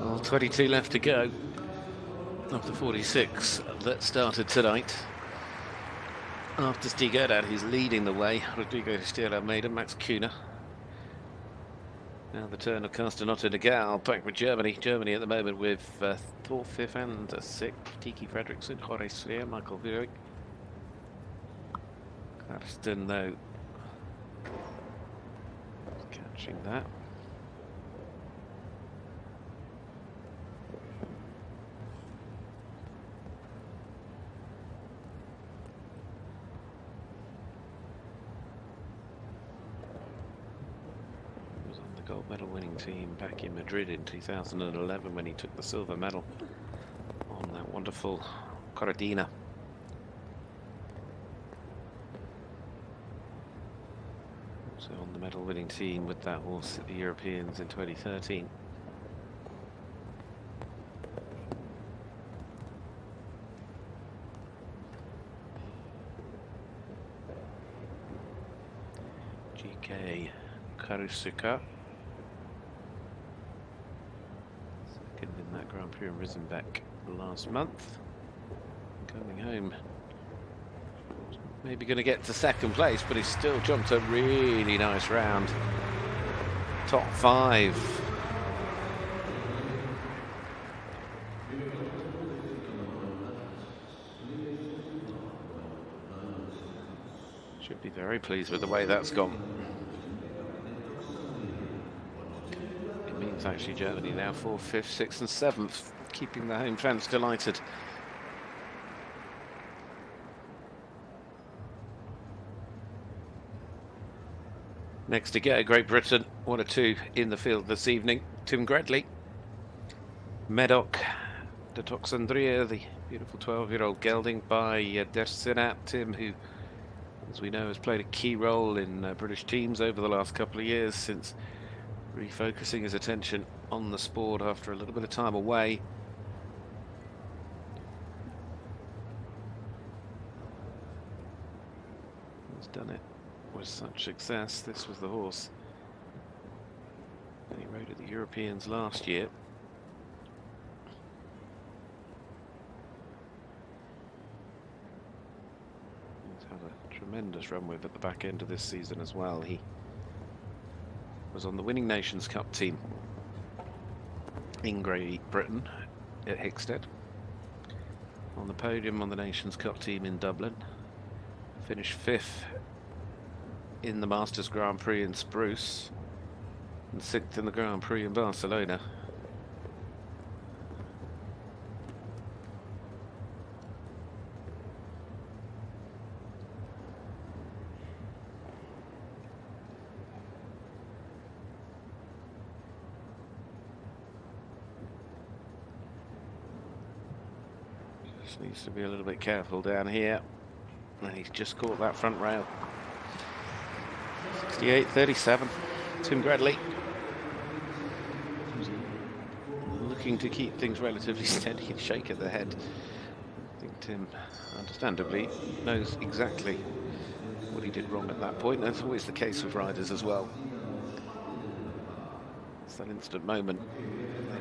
Well, 22 left to go of the 46 that started tonight. After Stig Erdad, who's leading the way, Rodrigo Stier Almeida, Max Kühne. Now the turn of Castellotti de Gal, back with Germany. Germany at the moment with Thor fifth and sixth, Tiki Fredriksson, Jorge Slier, Michael Vurik. Karsten, though, catching that. Gold medal winning team back in Madrid in 2011 when he took the silver medal on that wonderful Corradina. Also on the medal winning team with that horse at the Europeans in 2013. GK Karusuka. In that Grand Prix in Risenbeck last month. Coming home. Maybe going to get to second place, but he's still jumped a really nice round. Top 5. Should be very pleased with the way that's gone. Actually Germany now 4th, 5th, 6th and 7th, keeping the home fans delighted. Next to go, Great Britain, 1 or 2 in the field this evening. Tim Gredley, Medoc, de Toxandria, the beautiful 12-year-old gelding by Der Sinat. Tim, who, as we know, has played a key role in British teams over the last couple of years since refocusing his attention on the sport after a little bit of time away. He's done it with such success. This was the horse that he rode at the Europeans last year. He's had a tremendous run with at the back end of this season as well. He was on the winning Nations Cup team in Great Britain at Hickstead. On the podium on the Nations Cup team in Dublin. Finished 5th in the Masters Grand Prix in Spruce. And 6th in the Grand Prix in Barcelona. Just needs to be a little bit careful down here. And he's just caught that front rail. 68.37. Tim Gradley. Looking to keep things relatively steady and shake at the head. I think Tim, understandably, knows exactly what he did wrong at that point. That's always the case with riders as well. It's that instant moment.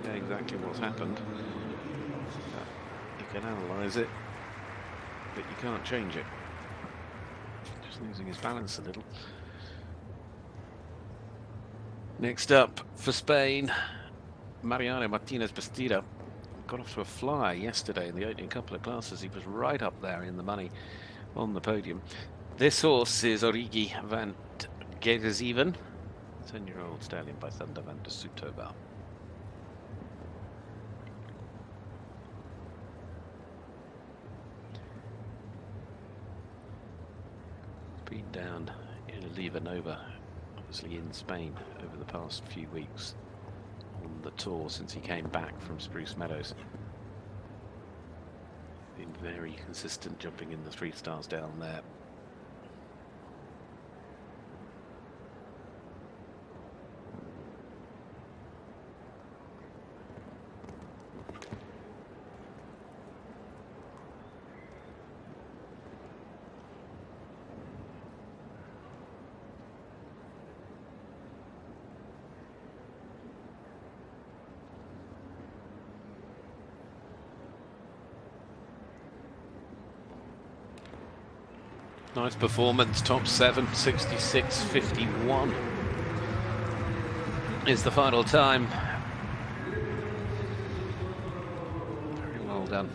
They know exactly what's happened. You can analyse it, but you can't change it. Just losing his balance a little. Next up for Spain, Mariano Martinez Bastida got off to a fly yesterday in the opening couple of classes. He was right up there in the money on the podium. This horse is Origi van Geerzeven, 10-year-old stallion by Thunder van der Soetova. Been down in Livanova, obviously in Spain, over the past few weeks on the tour since he came back from Spruce Meadows. Been very consistent, jumping in the 3 stars down there. Nice performance, top 7, 66.51 is the final time. Very well done.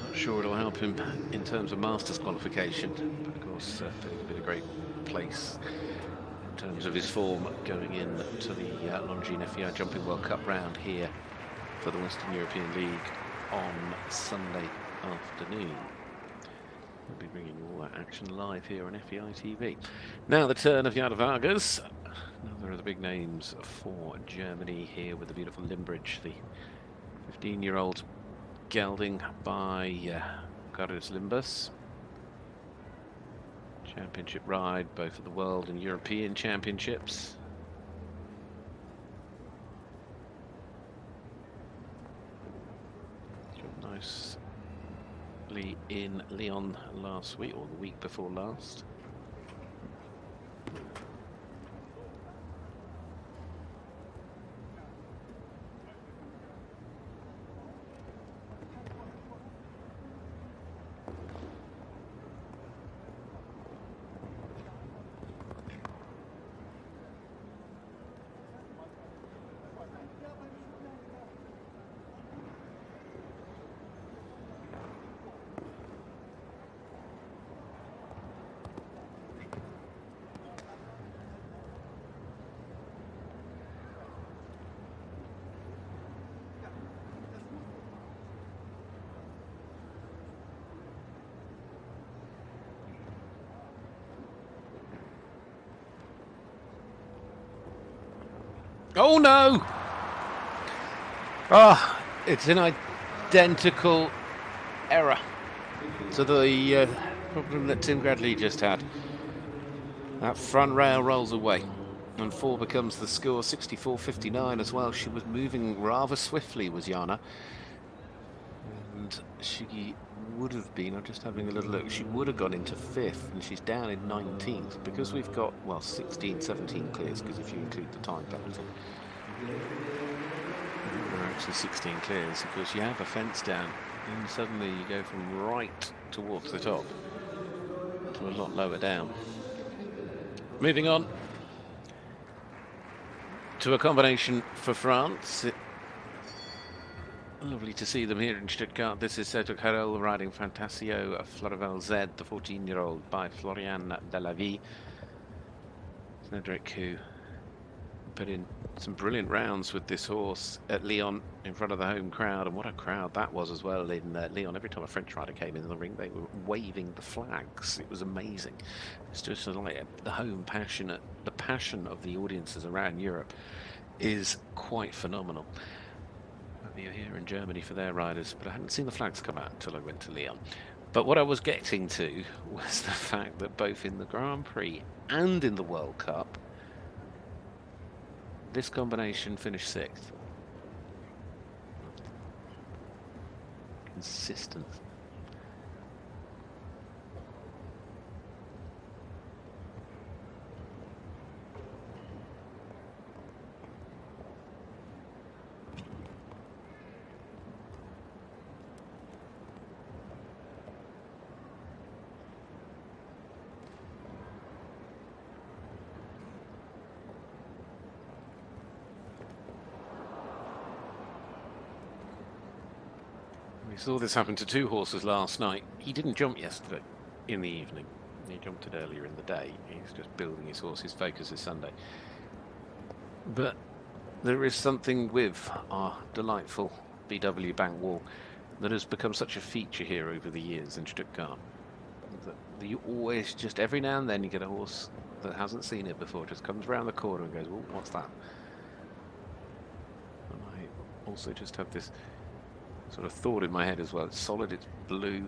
Not sure it'll help him in terms of Masters qualification, but of course he's been a great place in terms of his form going in to the Longines FEI Jumping World Cup round here for the Western European League on Sunday afternoon. We'll be bringing you all that action live here on FEI TV. Now the turn of Jada Vargas, another of the big names for Germany here with the beautiful Limbridge, the 15-year-old gelding by Carlos Limbus. Championship ride both at the World and European Championships. Nice in Lyon last week, or the week before last. Oh no! Ah, it's an identical error to the problem that Tim Gradley just had. That front rail rolls away, and 4 becomes the score. 64.59 as well. She was moving rather swiftly, was Jana, and she would have been, I'm just having a little look, she would have gone into 5th, and she's down in 19th because we've got, well, 16, 17 clears, because if you include the time penalty. There are actually 16 clears, because you have a fence down, and suddenly you go from right towards the top to a lot lower down. Moving on to a combination for France. Lovely to see them here in Stuttgart. This is Sergio Carrel riding Fantasio Floreval Z, the 14-year-old by Florian Delavie. Snedrick, who put in some brilliant rounds with this horse at Lyon in front of the home crowd, and what a crowd that was as well in Lyon. Every time a French rider came in the ring, they were waving the flags. It was amazing. It's just like the home passion, the passion of the audiences around Europe is quite phenomenal. You're here in Germany for their riders, but I hadn't seen the flags come out until I went to Lyon. But what I was getting to was the fact that both in the Grand Prix and in the World Cup, this combination finished 6th. Consistent. We saw this happen to 2 horses last night. He didn't jump yesterday in the evening. He jumped it earlier in the day. He's just building his horse. His focus is Sunday. But there is something with our delightful VW bank wall that has become such a feature here over the years in Stuttgart. That you always just, every now and then, you get a horse that hasn't seen it before, just comes around the corner and goes, oh, what's that? And I also just have this sort of thought in my head as well. It's solid, it's blue,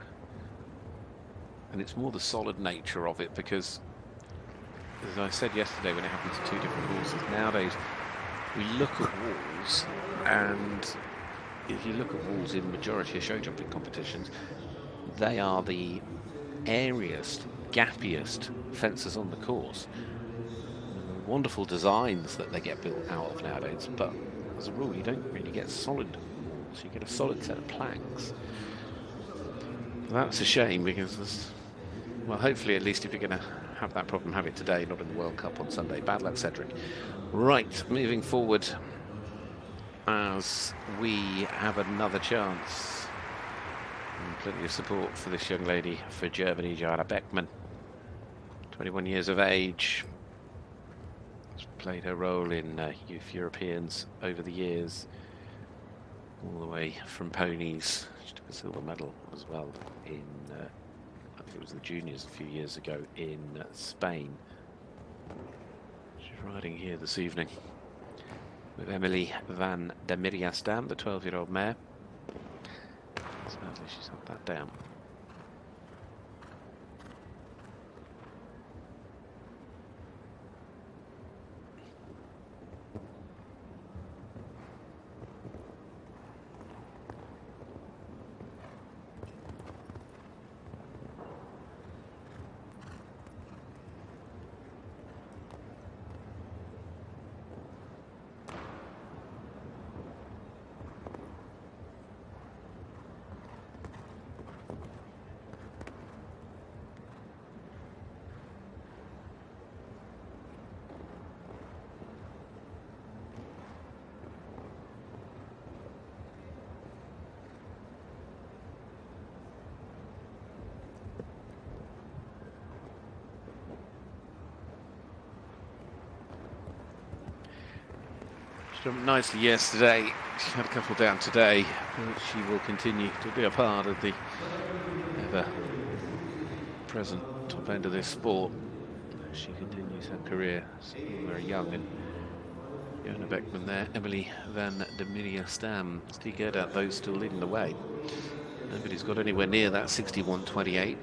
and it's more the solid nature of it, because as I said yesterday when it happened to 2 different horses, nowadays we look at walls, and if you look at walls in majority of show jumping competitions, they are the airiest, gappiest fences on the course. Wonderful designs that they get built out of nowadays, but as a rule you don't really get solid, so you get a solid set of planks. That's a shame, because there's, well, hopefully at least if you're going to have that problem, have it today, not in the World Cup on Sunday. Bad luck, Cedric. Right, moving forward as we have another chance. And plenty of support for this young lady for Germany, Jara Beckman, 21 years of age. She's played her role in youth Europeans over the years, all the way from ponies. She took a silver medal as well in, I think it was the juniors a few years ago in Spain. She's riding here this evening with Emily van der Miriastam, the 12-year-old mare. Sadly, she's had that down. Jumped nicely yesterday. She had a couple down today, but she will continue to be a part of the ever-present top end of this sport. She continues her career. Still very young, and Jona Beckman there, Emily van der Miriastam, Stig Gerdat, those still leading the way. Nobody's got anywhere near that 61.28.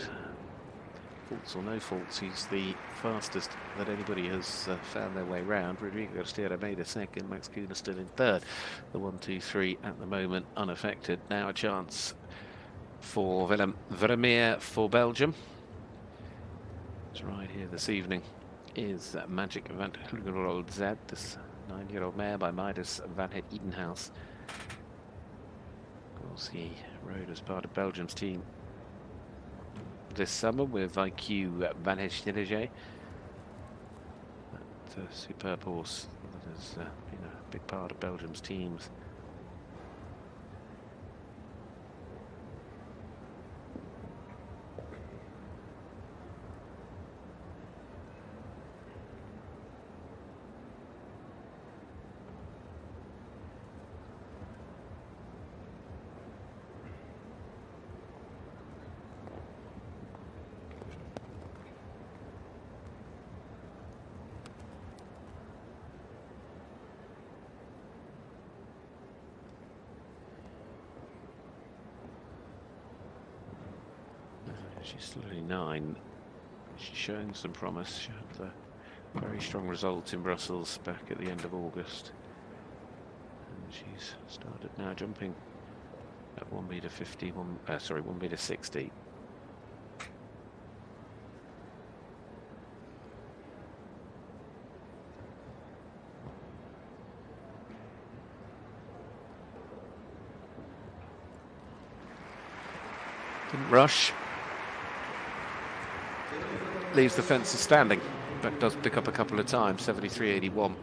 Faults or no faults, he's the fastest that anybody has found their way round. Rodrigo Garcia made a second, Max Kuhner still in third. The 1, 2, 3 at the moment unaffected. Now a chance for Willem Vermeer for Belgium. It's right here this evening is Magic van Hülgerol Z, this 9-year-old mare by Midas van het Edenhouse. Of course, he rode as part of Belgium's team this summer with IQ Van het Schneiderge. That superb horse that has been a big part of Belgium's teams. She's still only 9. She's showing some promise. She had a very strong result in Brussels back at the end of August. And she's started now jumping at 1 meter 50, 1 meter 60. Didn't rush. Leaves the fences standing, but does pick up a couple of times. 73.81.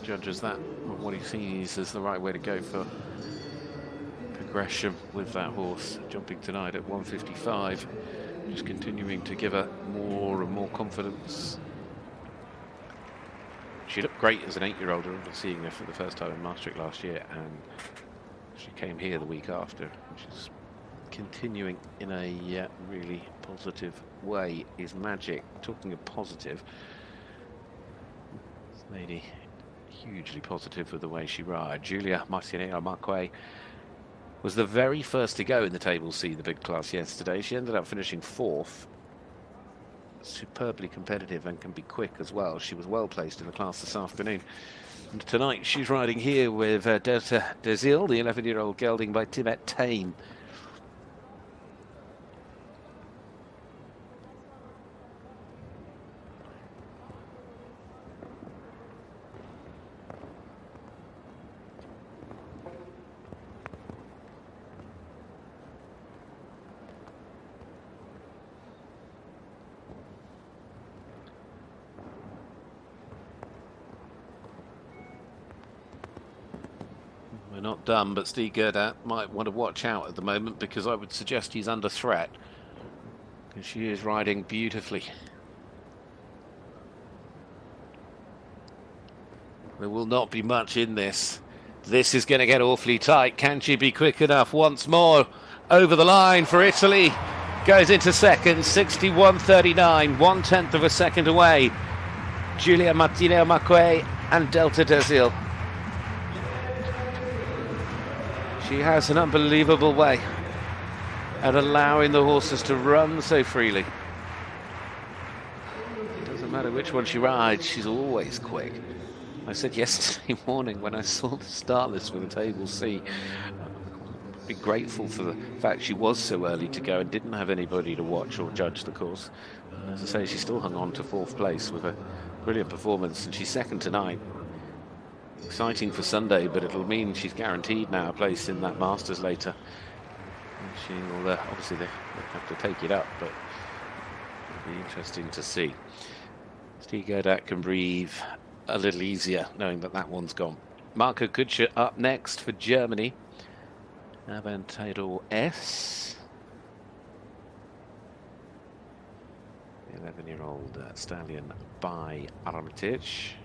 Judges that what he sees as the right way to go for progression with that horse. Jumping tonight at 155, just continuing to give her more and more confidence. She looked great as an 8-year-old. I remember seeing her for the first time in Maastricht last year, and she came here the week after. She's continuing in a really positive way. Is magic. Talking of positive, this lady hugely positive with the way she rides. Julia Martinez-Marquez was the very first to go in the Table C, the big class, yesterday. She ended up finishing 4th. Superbly competitive and can be quick as well. She was well placed in the class this afternoon. And tonight she's riding here with Delta Desil, the 11-year-old gelding by Tibet Tame. We're not done, but Stuttgart might want to watch out at the moment, because I would suggest he's under threat, because she is riding beautifully. There will not be much in this. This is going to get awfully tight. Can she be quick enough? Once more over the line for Italy. Goes into second, 61.39, 1/10 of a second away. Julia Martinez-Marquez and Delta Desil. She has an unbelievable way at allowing the horses to run so freely. It doesn't matter which one she rides, she's always quick. I said yesterday morning when I saw the start list for the Table C, I'd be grateful for the fact she was so early to go and didn't have anybody to watch or judge the course. And as I say, she still hung on to 4th place with a brilliant performance, and she's second tonight. Exciting for Sunday, but it'll mean she's guaranteed now a place in that Masters later. And she'll obviously they have to take it up, but it'll be interesting to see. Stuttgart can breathe a little easier knowing that that one's gone. Marco Kutscher up next for Germany. Aventador S. The 11-year-old stallion by Armitage.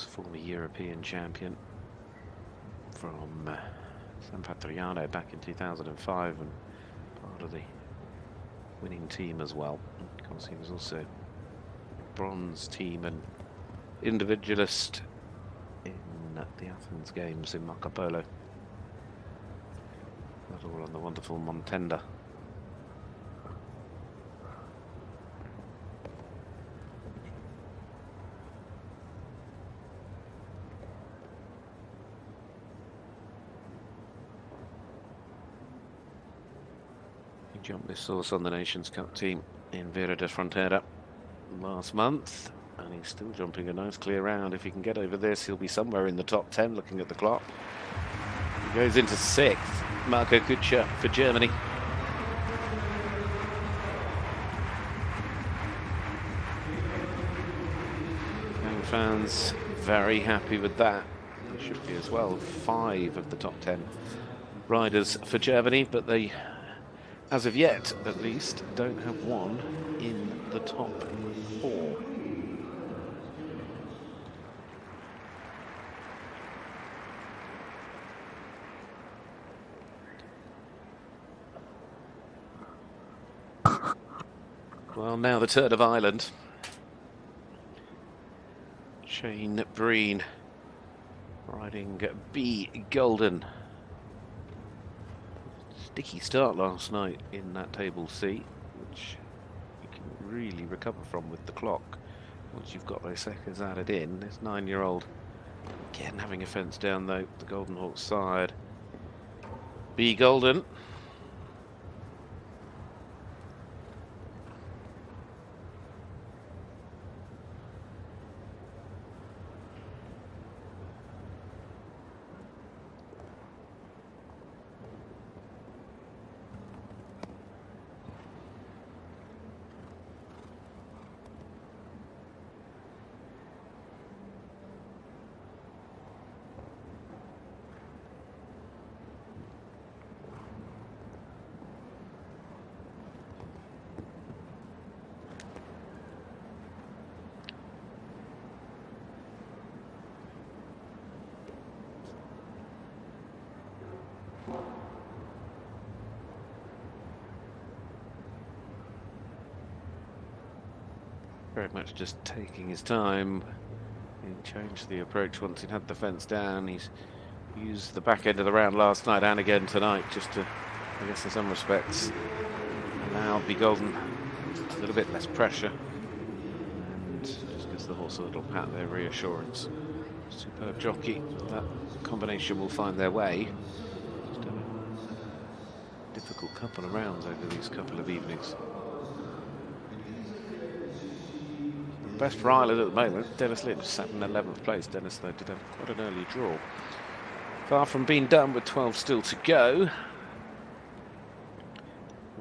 Former European champion from San Patriano back in 2005, and part of the winning team as well. Of course, he was also bronze team and individualist in the Athens Games in Marco Polo. That all on the wonderful Montenda. Jumped this horse on the Nations Cup team in Vera de Frontera last month, and he's still jumping a nice clear round. If he can get over this, he'll be somewhere in the top 10 looking at the clock. He goes into 6th, Marco Kutscher for Germany. Young fans very happy with that. They should be as well. 5 of the top 10 riders for Germany, but they, as of yet, at least, don't have one in the top 4. Well, now the turn of Ireland. Shane Breen riding B. Golden. Sticky start last night in that table C, which you can really recover from with the clock once you've got those seconds added in. This 9-year-old again having a fence down though, the Golden Hawk side. B. Golden. Very much just taking his time. He changed the approach once he'd had the fence down. He's used the back end of the round last night and again tonight just to, I guess in some respects, allow B. Golden a little bit less pressure and just gives the horse a little pat there, reassurance. Superb jockey. That combination will find their way. Just done a difficult couple of rounds over these couple of evenings. Best for Ireland at the moment. Dennis Lynch sat in 11th place. Dennis, though, did have quite an early draw. Far from being done with 12 still to go. I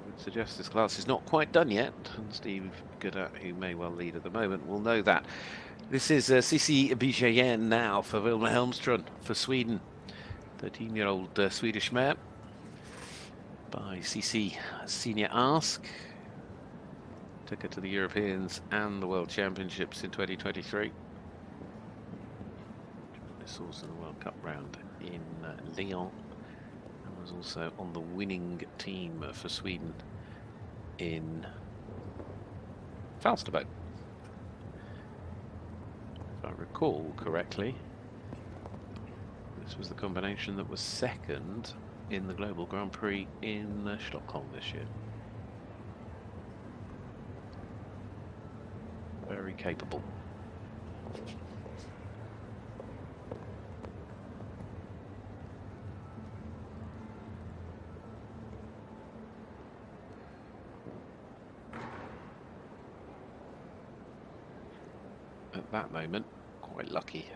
would suggest this class is not quite done yet. And Steve Goodart, who may well lead at the moment, will know that. This is Cici Bijayen now for Wilma Helmström for Sweden. 13-year-old Swedish mare by Cici Senior Ask. Took her to the Europeans and the World Championships in 2023. This horse in the World Cup round in Lyon, and was also on the winning team for Sweden in Falsterbo. If I recall correctly, this was the combination that was second in the Global Grand Prix in Stockholm this year. Very capable. At that moment, quite lucky.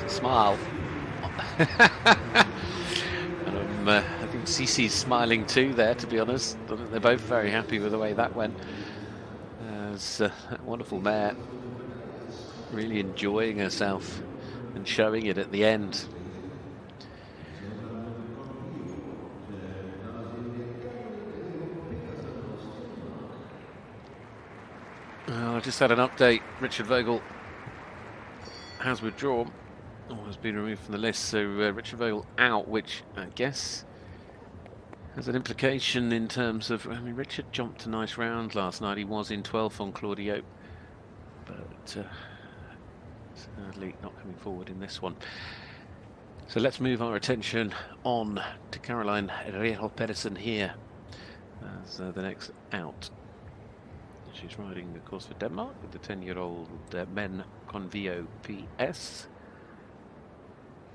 Smile. I think Cici's smiling too there, to be honest. I think they're both very happy with the way that went. It's a wonderful mare, really enjoying herself and showing it at the end. I just had an update. Richard Vogel has withdrawn, or has been removed from the list, so Richard Vogel out, which I guess has an implication in terms of, I mean, Richard jumped a nice round last night. He was in 12th on Claudio, but sadly not coming forward in this one. So let's move our attention on to Caroline Real Pedersen here as the next out. She's riding, of course, for Denmark with the 10-year-old Men Convio PS.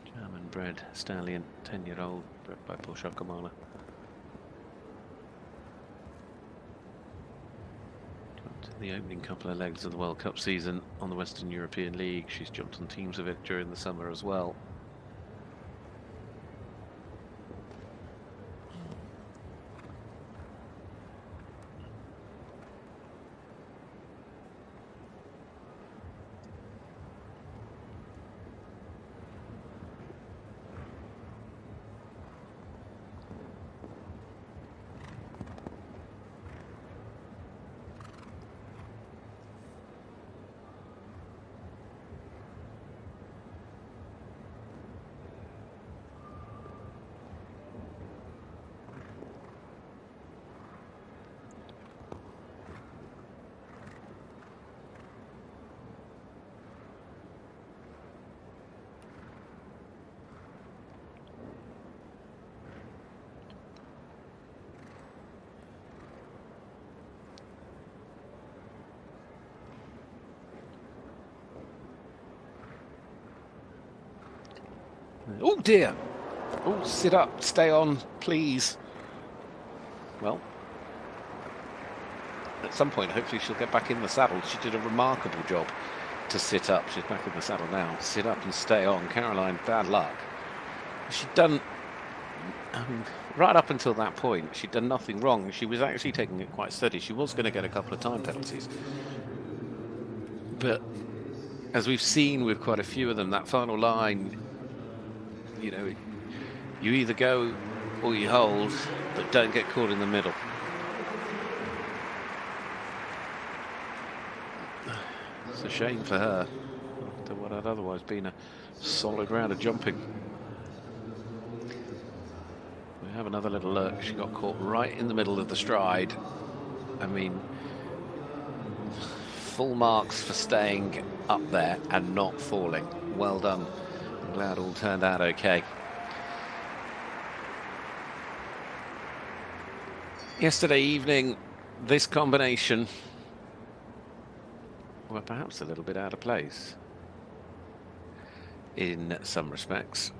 German-bred stallion, 10-year-old, bred by Paul Schockermahler. The opening couple of legs of the World Cup season on the Western European League. She's jumped on teams of it during the summer as well. Oh dear. Oh, sit up, stay on, please. Well, at some point, hopefully she'll get back in the saddle. She did a remarkable job to sit up. She's back in the saddle now. Sit up and stay on. Caroline, bad luck. She'd done, I mean, right up until that point, she'd done nothing wrong. She was actually taking it quite steady. She was going to get a couple of time penalties. But as we've seen with quite a few of them, that final line, you know, you either go or you hold, but don't get caught in the middle. It's a shame for her, after what had otherwise been a solid round of jumping. We have another little look. She got caught right in the middle of the stride. I mean, full marks for staying up there and not falling. Well done. I'm glad all turned out okay. Yesterday evening, this combination were perhaps a little bit out of place in some respects,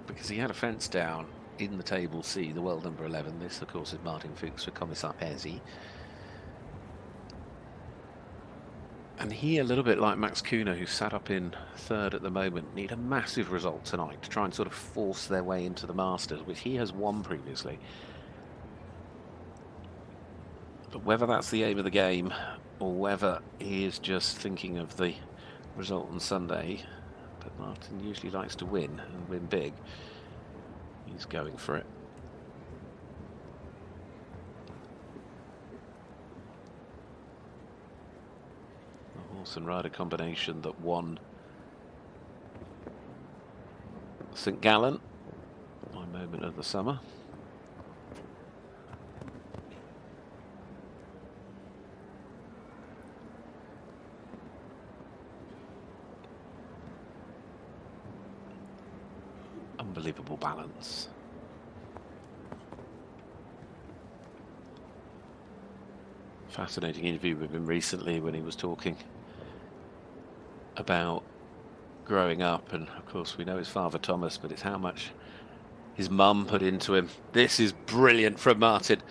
because he had a fence down in the table C, the world number 11. This, of course, is Martin Fuchs for Commissar Pezzi. And he, a little bit like Max Kuhner, who sat up in third at the moment, need a massive result tonight to try and sort of force their way into the Masters, which he has won previously. But whether that's the aim of the game or whether he is just thinking of the result on Sunday, but Martin usually likes to win and win big. He's going for it. The horse and rider combination that won St. Gallen, my moment of the summer. Unbelievable balance. Fascinating interview with him recently when he was talking about growing up, and of course we know his father Thomas, but it's how much his mum put into him. This is brilliant from Martin.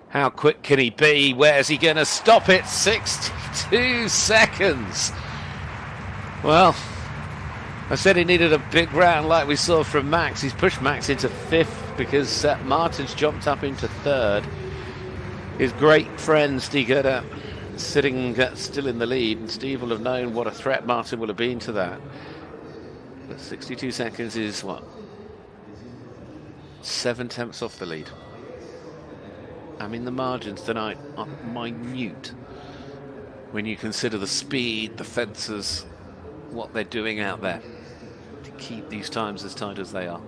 How quick can he be? Where's he going to stop it? 62 seconds. Well, I said he needed a big round like we saw from Max. He's pushed Max into fifth because Martin's jumped up into third. His great friend Stuttgart sitting still in the lead, and Steve will have known what a threat Martin will have been to that. But 62 seconds is what? 7/10 off the lead. I mean, the margins tonight are minute when you consider the speed, the fences, what they're doing out there to keep these times as tight as they are.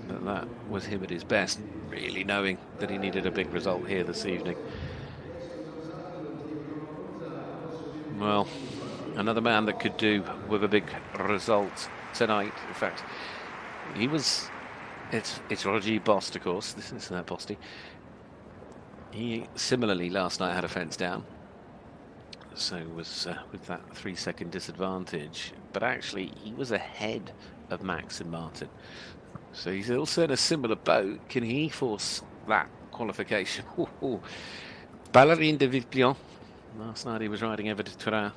But that was him at his best, really knowing that he needed a big result here this evening. Well, another man that could do with a big result tonight. In fact, it's Roger Bost, of course. This is Bosti. He similarly last night had a fence down, so was with that 3-second disadvantage, but actually he was ahead of Max and Martin, so he's also in a similar boat. Can he force that qualification? Ballerine de Villepillon, last night he was riding Ever de Turin.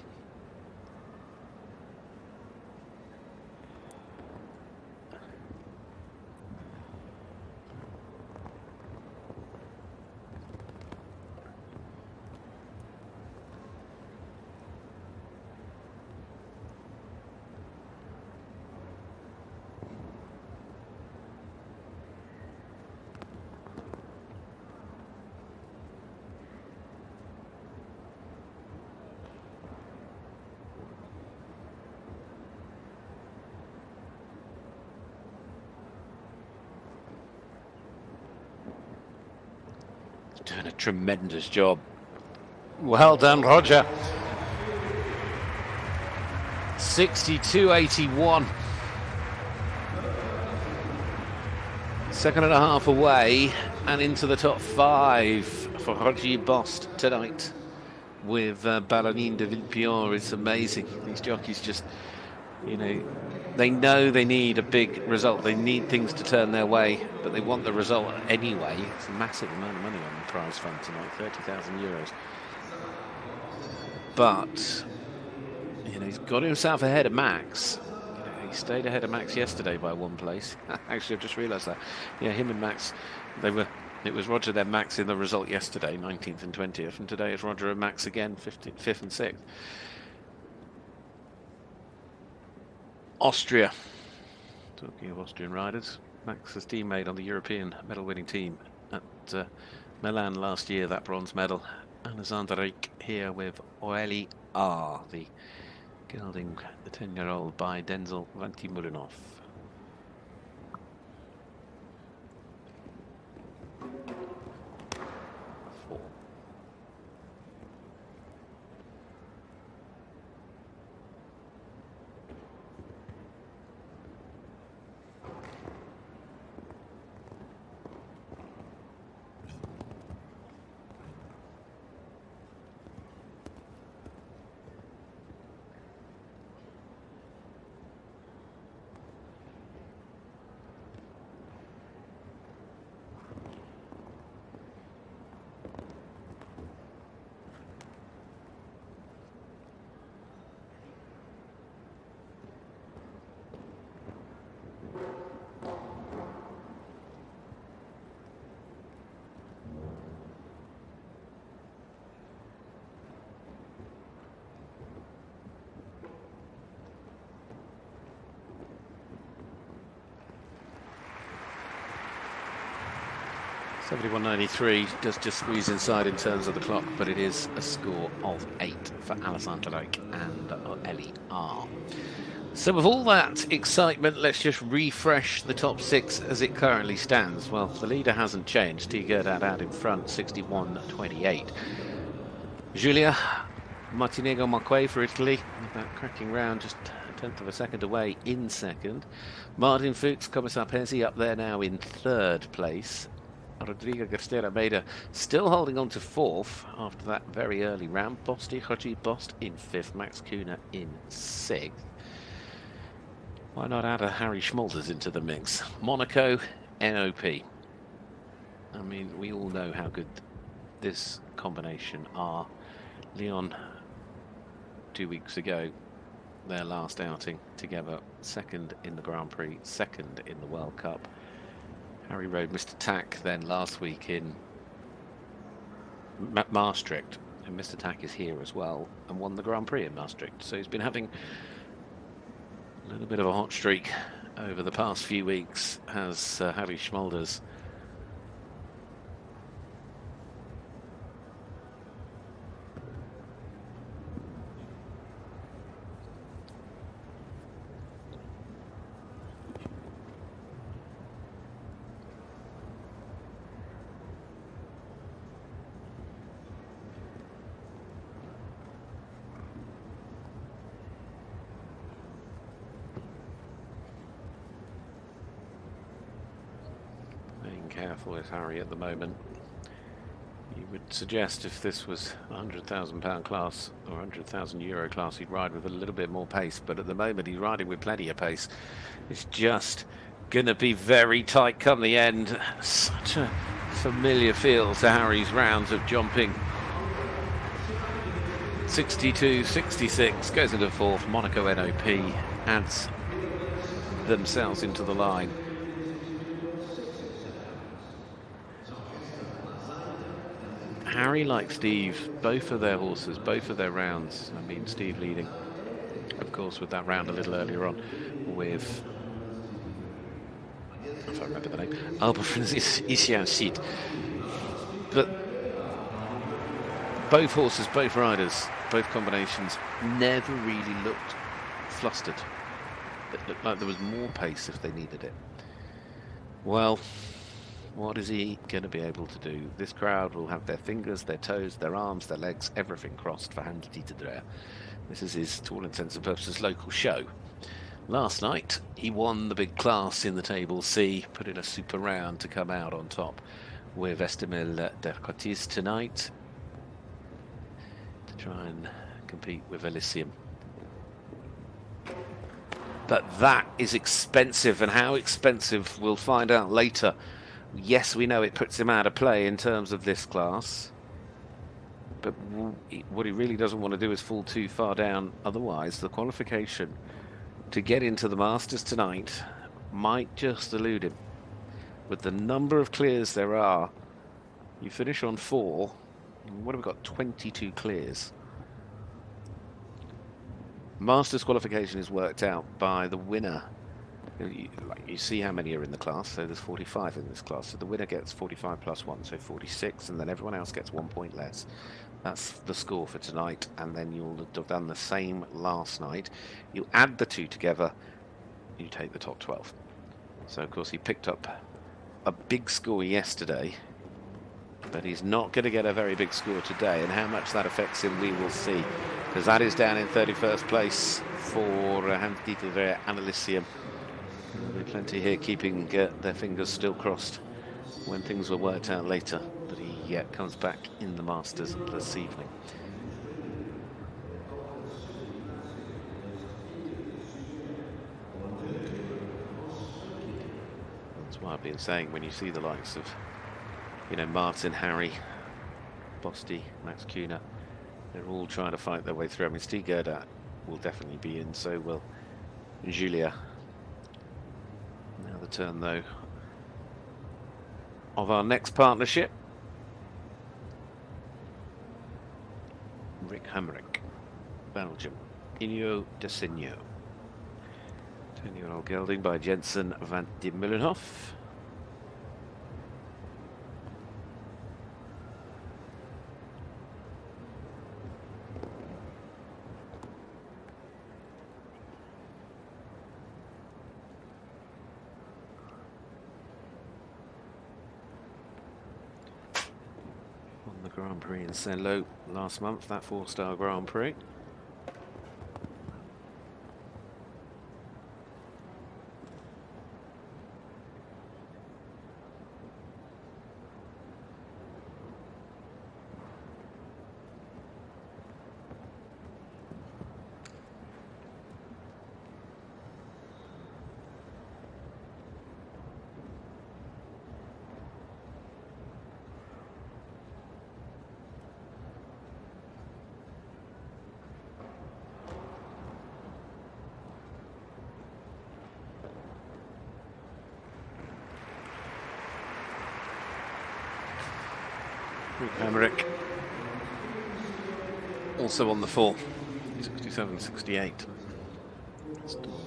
Doing a tremendous job. Well done, Roger. 62.81. Second and a half away and into the top 5 for Roger Bost tonight with Ballerine de Villepillon. It's amazing. These jockeys just, you know, They know they need a big result. They need things to turn their way, but they want the result anyway. It's a massive amount of money on the prize fund tonight, 30,000 euros. But, you know, he's got himself ahead of Max. You know, he stayed ahead of Max yesterday by one place. Actually, I've just realised that. Yeah, him and Max, it was Roger then Max in the result yesterday, 19th and 20th, and today it's Roger and Max again, 5th and 6th. Austria. Talking of Austrian riders, Max's teammate on the European medal-winning team at Milan last year, that bronze medal. Alexander here with Oeli R, the gelding, the 10-year-old by Denzel Vantimulinov. .71.93 does just squeeze inside in terms of the clock, but it is a score of 8 for Alexander and Ellie R. So with all that excitement, let's just refresh the top 6 as it currently stands. Well, the leader hasn't changed. Tigerdad out in front, 61.28. Giulia Martinego Marquez for Italy, that cracking round, just a tenth of a second away in second. Martin Fuchs, Commissar Pezzi up there now in 3rd place. Rodrigo Gastera-Meda still holding on to 4th after that very early round. Bosti Haji Bost in 5th, Max Kuna in 6th. Why not add a Harry Schmolders into the mix? Monaco, NOP. I mean, we all know how good this combination are. Leon, 2 weeks ago, their last outing together, 2nd in the Grand Prix, 2nd in the World Cup. Harry rode Mr. Tack then last week in Maastricht, and Mr. Tack is here as well and won the Grand Prix in Maastricht. So he's been having a little bit of a hot streak over the past few weeks, has Harry Schmolders. Careful with Harry at the moment. You would suggest if this was a £100,000 class or €100,000 class, he'd ride with a little bit more pace, but at the moment he's riding with plenty of pace. It's just gonna be very tight come the end. Such a familiar feel to Harry's rounds of jumping. 62-66 goes into 4th. Monaco NOP adds themselves into the line. Harry, like Steve, both of their horses, both of their rounds. I mean, Steve leading, of course, with that round a little earlier on with, if I remember the name, Alba Francis Isian Sid. But both horses, both riders, both combinations never really looked flustered. It looked like there was more pace if they needed it. Well, what is he going to be able to do? This crowd will have their fingers, their toes, their arms, their legs, everything crossed for Hans Dieter Dreher. This is his, to all intents and purposes, local show. Last night, he won the big class in the Table C, put in a super round to come out on top with Estemil Der Cotis tonight to try and compete with Elysium. But that is expensive, and how expensive we'll find out later. Yes, we know it puts him out of play in terms of this class, but what he really doesn't want to do is fall too far down. Otherwise, the qualification to get into the Masters tonight might just elude him. With the number of clears there are, you finish on 4. What have we got? 22 clears. Masters qualification is worked out by the winner. You see how many are in the class, so there's 45 in this class. So the winner gets 45 plus 1, so 46, and then everyone else gets 1 point less. That's the score for tonight, and then you'll have done the same last night. You add the two together, you take the top 12. So, of course, he picked up a big score yesterday, but he's not going to get a very big score today, and how much that affects him we will see, because that is down in 31st place for Hans-Dieter Analysium. There'll be plenty here keeping their fingers still crossed when things were worked out later that he comes back in the Masters this evening. That's why I've been saying, when you see the likes of, Martin, Harry, Bosti, Max Kuhner, they're all trying to fight their way through. I mean, Stig Gerda will definitely be in, so will Julia. Now the turn, though, of our next partnership. Rick Hamrick, Belgium. Inyo de Signo. 10-year-old gelding by Jensen van de Mullenhof. Grand Prix in Saint-Lô last month, that 4-star Grand Prix. Emmerich also on the 4, 67.68. Still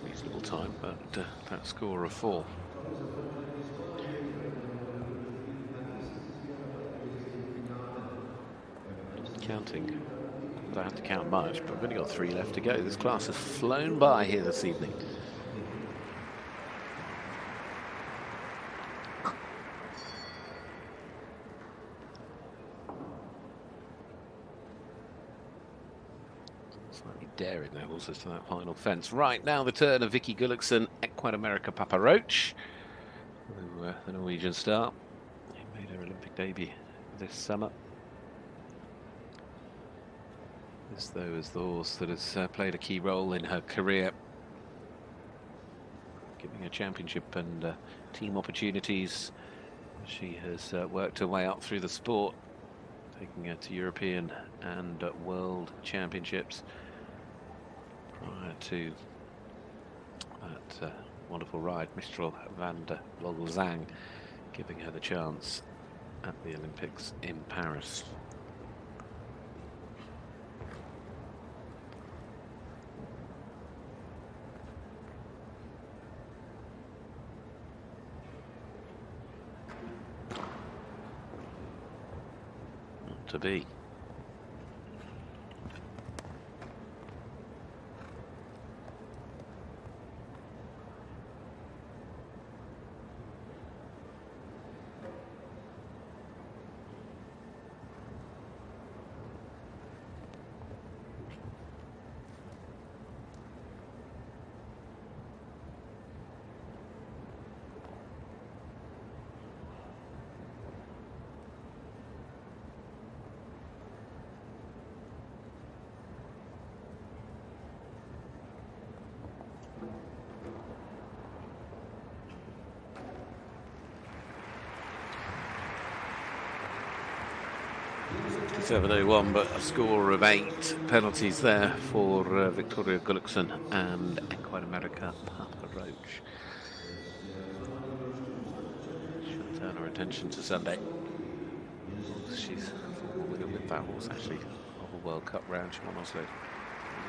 reasonable time, but that score of 4. Counting, I don't have to count much, but we've only got 3 left to go. This class has flown by here this evening. Daring their horses to that final fence. Right, now the turn of Vicky Gulliksen, Equine America Papa Roach, the Norwegian star. He made her Olympic debut this summer. This, though, is the horse that has played a key role in her career, giving her championship and team opportunities. She has worked her way up through the sport, taking her to European and World Championships. Prior to that wonderful ride, Mistral van der Logelsang giving her the chance at the Olympics in Paris. Not to be. 27-01, but a score of 8 penalties there for Victoria Gullikson and Ecuador America Papa Roach. She'll turn her attention to Sunday. She's a former winner with that horse, actually, of a World Cup round. She won Oslo. Was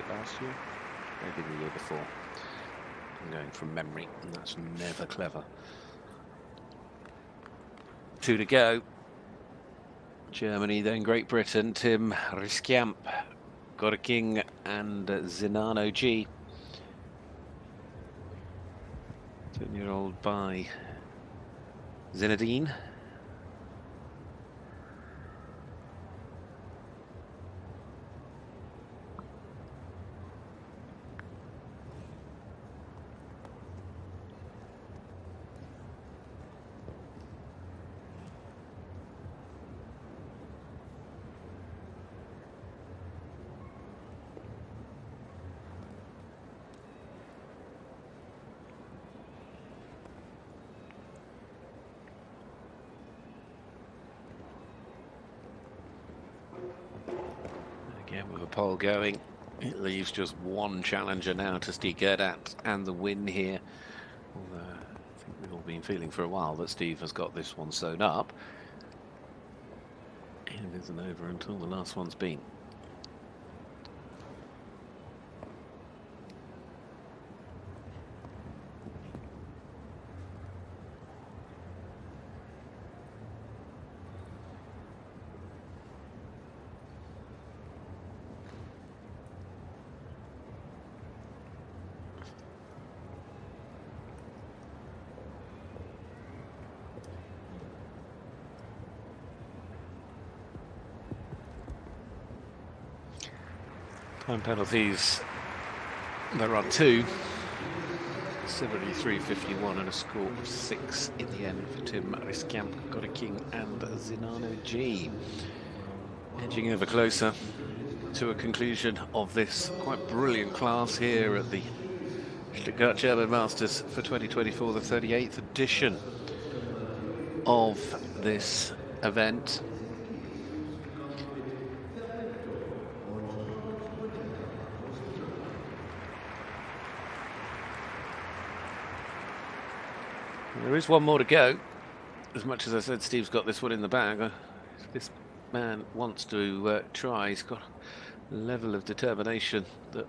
it last year? Maybe the year before. I'm going from memory, and that's never clever. 2 to go. Germany, then Great Britain. Tim Riskamp, King, and Zinano G. 10-year-old by Zinedine. Again, with a poll going, it leaves just one challenger now to Steve Gerdat and the win here. Although I think we've all been feeling for a while that Steve has got this one sewn up. And it isn't over until the last one's been. Time penalties, there are 2. 73.51 and a score of 6 in the end for Tim Riskamp, King, and Zinano G. Edging ever closer to a conclusion of this quite brilliant class here at the Stuttgart German Masters for 2024, the 38th edition of this event. There is one more to go. As much as I said Steve's got this one in the bag, if this man wants to try, he's got a level of determination that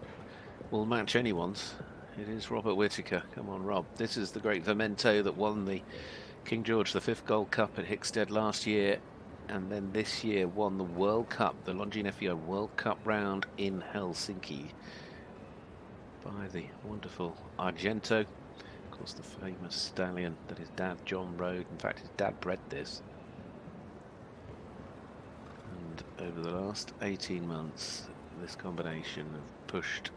will match anyone's. It is Robert Whittaker. Come on, Rob. This is the great Vimento that won the King George V Gold Cup at Hickstead last year, and then this year won the World Cup, the Longines FEO World Cup round in Helsinki by the wonderful Argento. Of course, the famous stallion that his dad John rode. In fact, his dad bred this. And over the last 18 months, this combination have pushed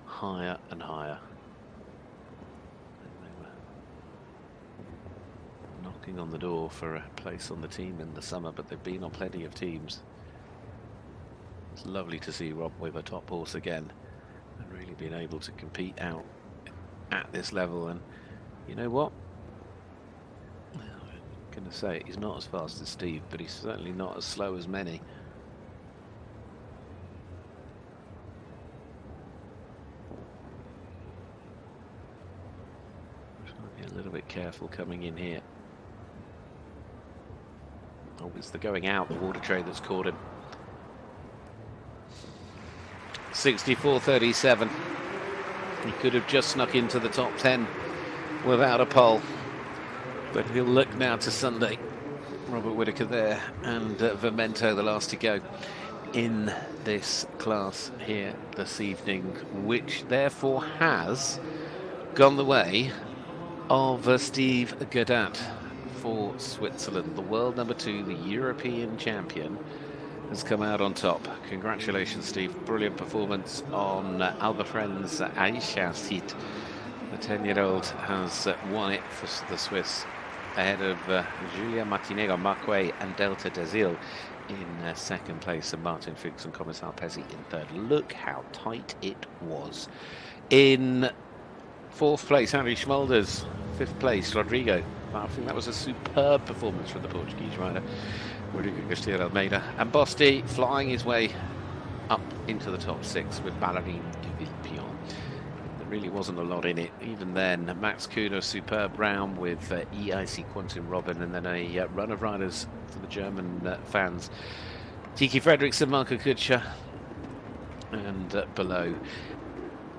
higher and higher. And they were knocking on the door for a place on the team in the summer, but they've been on plenty of teams. It's lovely to see Rob with a top horse again and really being able to compete out at this level. And you know what, I'm gonna say it, he's not as fast as Steve, but he's certainly not as slow as many. Be a little bit careful coming in here. Oh, it's the going out, the water tray that's caught him. 64.37. He could have just snuck into the top 10 without a pole, but he'll look now to Sunday. Robert Whittaker there, and Vimento the last to go in this class here this evening, which therefore has gone the way of Steve Gerdat for Switzerland. The world number 2, the European champion, has come out on top. Congratulations, Steve. Brilliant performance on Albafren's Aisha seat. The 10-year-old has won it for the Swiss ahead of Julia Martinegro, Marquet and Delta Desil in second place, and Martin Fuchs and Commissar Pezzi in third. Look how tight it was. In fourth place, Henry Schmolders. Fifth place, Rodrigo. I think that was a superb performance from the Portuguese rider. Rodrigo Castillo Almeida. And Bosti flying his way up into the top 6 with Ballerine du Villepillon. There really wasn't a lot in it. Even then, Max Kuhner, superb round with EIC Quentin Robin, and then a run of riders for the German fans. Tiki Frederiksen, Marco Kutscher, and below.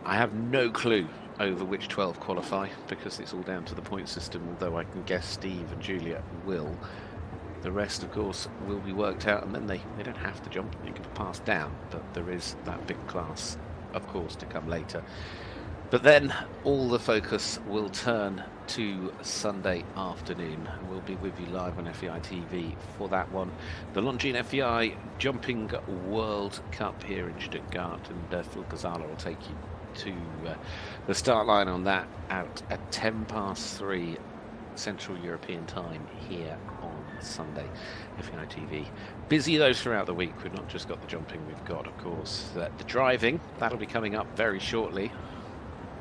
I have no clue over which 12 qualify because it's all down to the point system, although I can guess Steve and Julia will. The rest, of course, will be worked out, and then they don't have to jump, you can pass down, but there is that big class, of course, to come later. But then all the focus will turn to Sunday afternoon. We'll be with you live on FEI TV for that one. The Longines FEI Jumping World Cup here in Stuttgart, and Phil Gazala will take you to the start line on that at 3:10 Central European time here on Sunday, FEI TV. Busy those throughout the week. We've not just got the jumping, we've got, of course, the driving. That'll be coming up very shortly.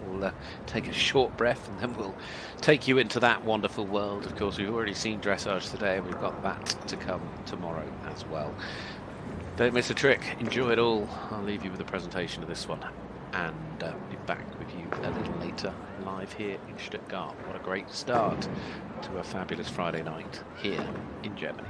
We'll take a short breath and then we'll take you into that wonderful world. Of course, we've already seen dressage today, and we've got that to come tomorrow as well. Don't miss a trick. Enjoy it all. I'll leave you with a presentation of this one, and be back with you a little later live here in Stuttgart. What a great start to a fabulous Friday night here in Germany.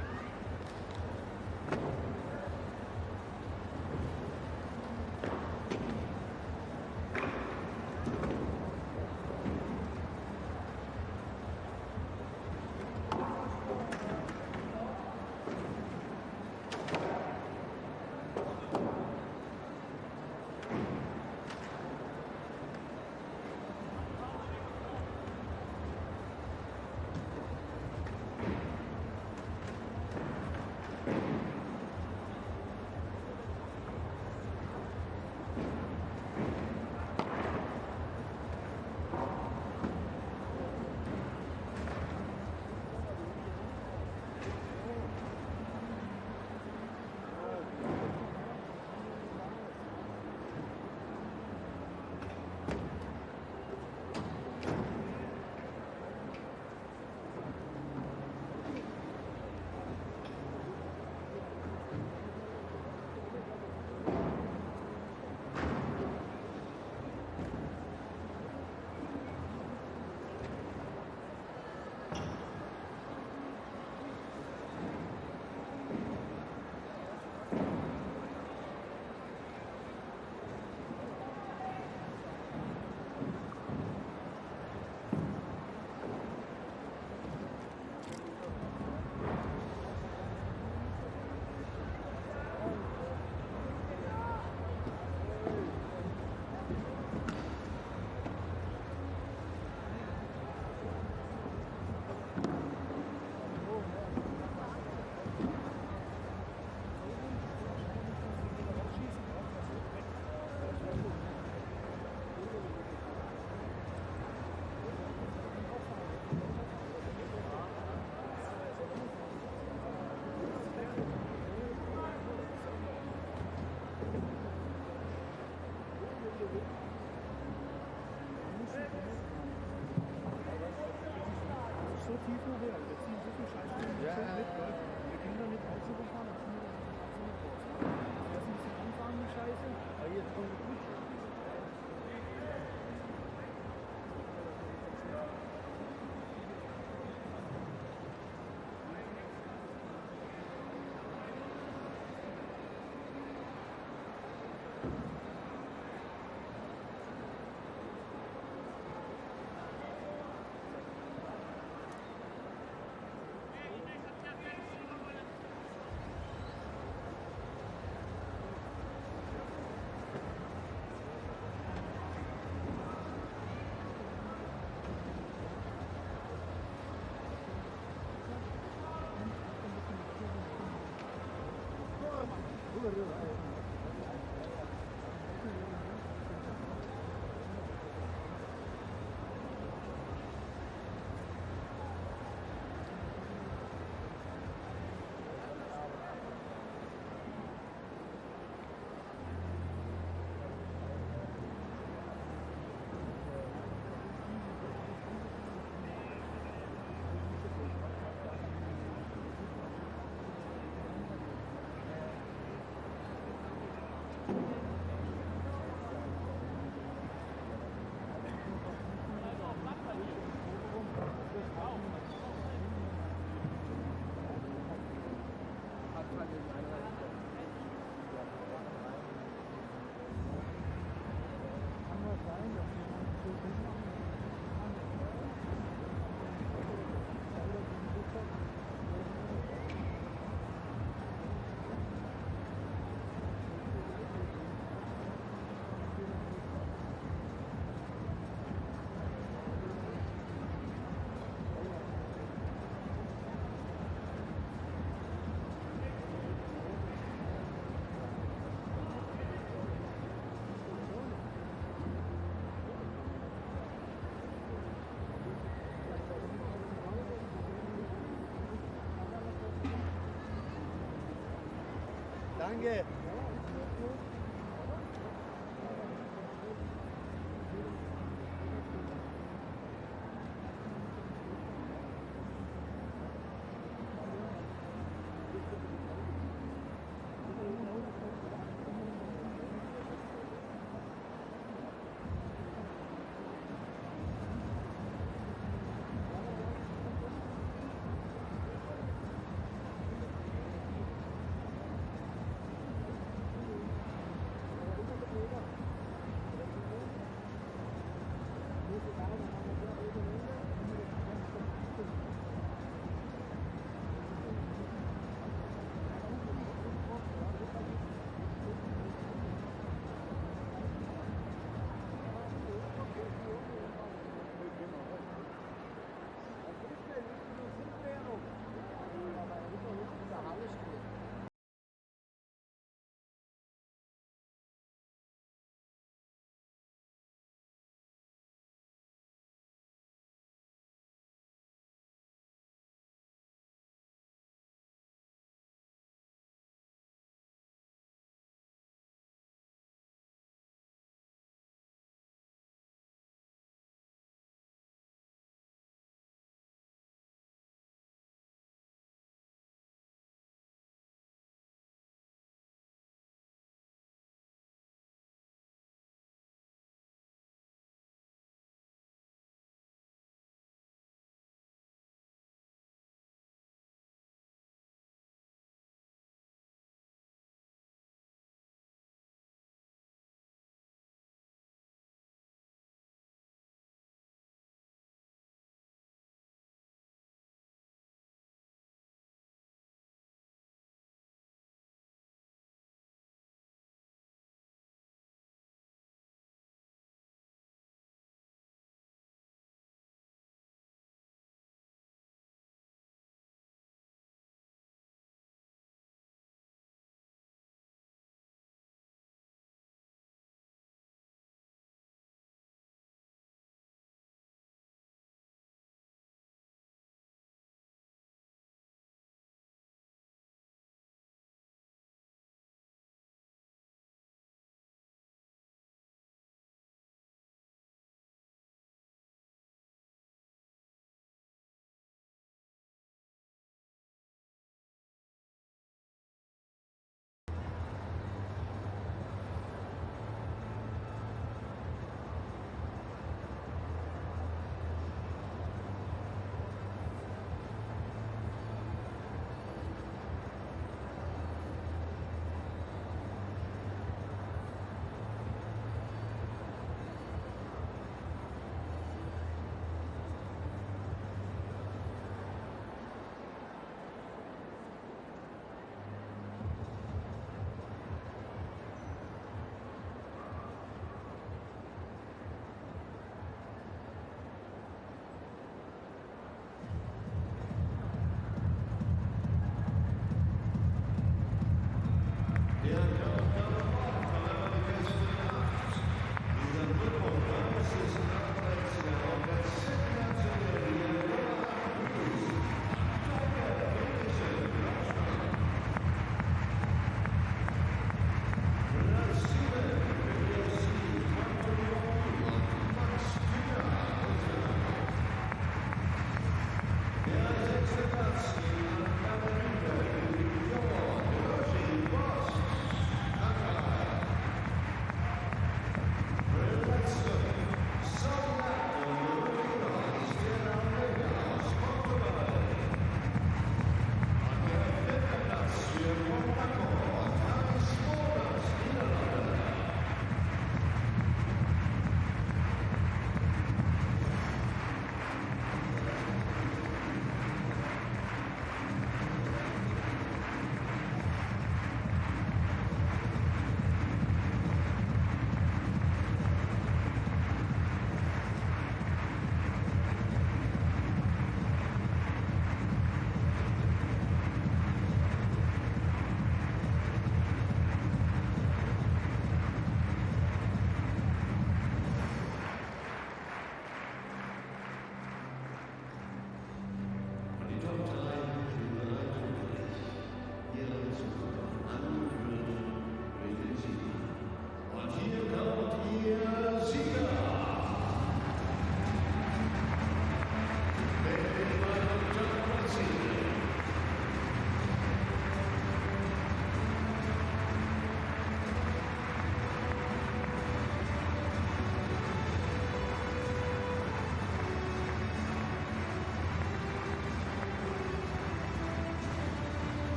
Danke.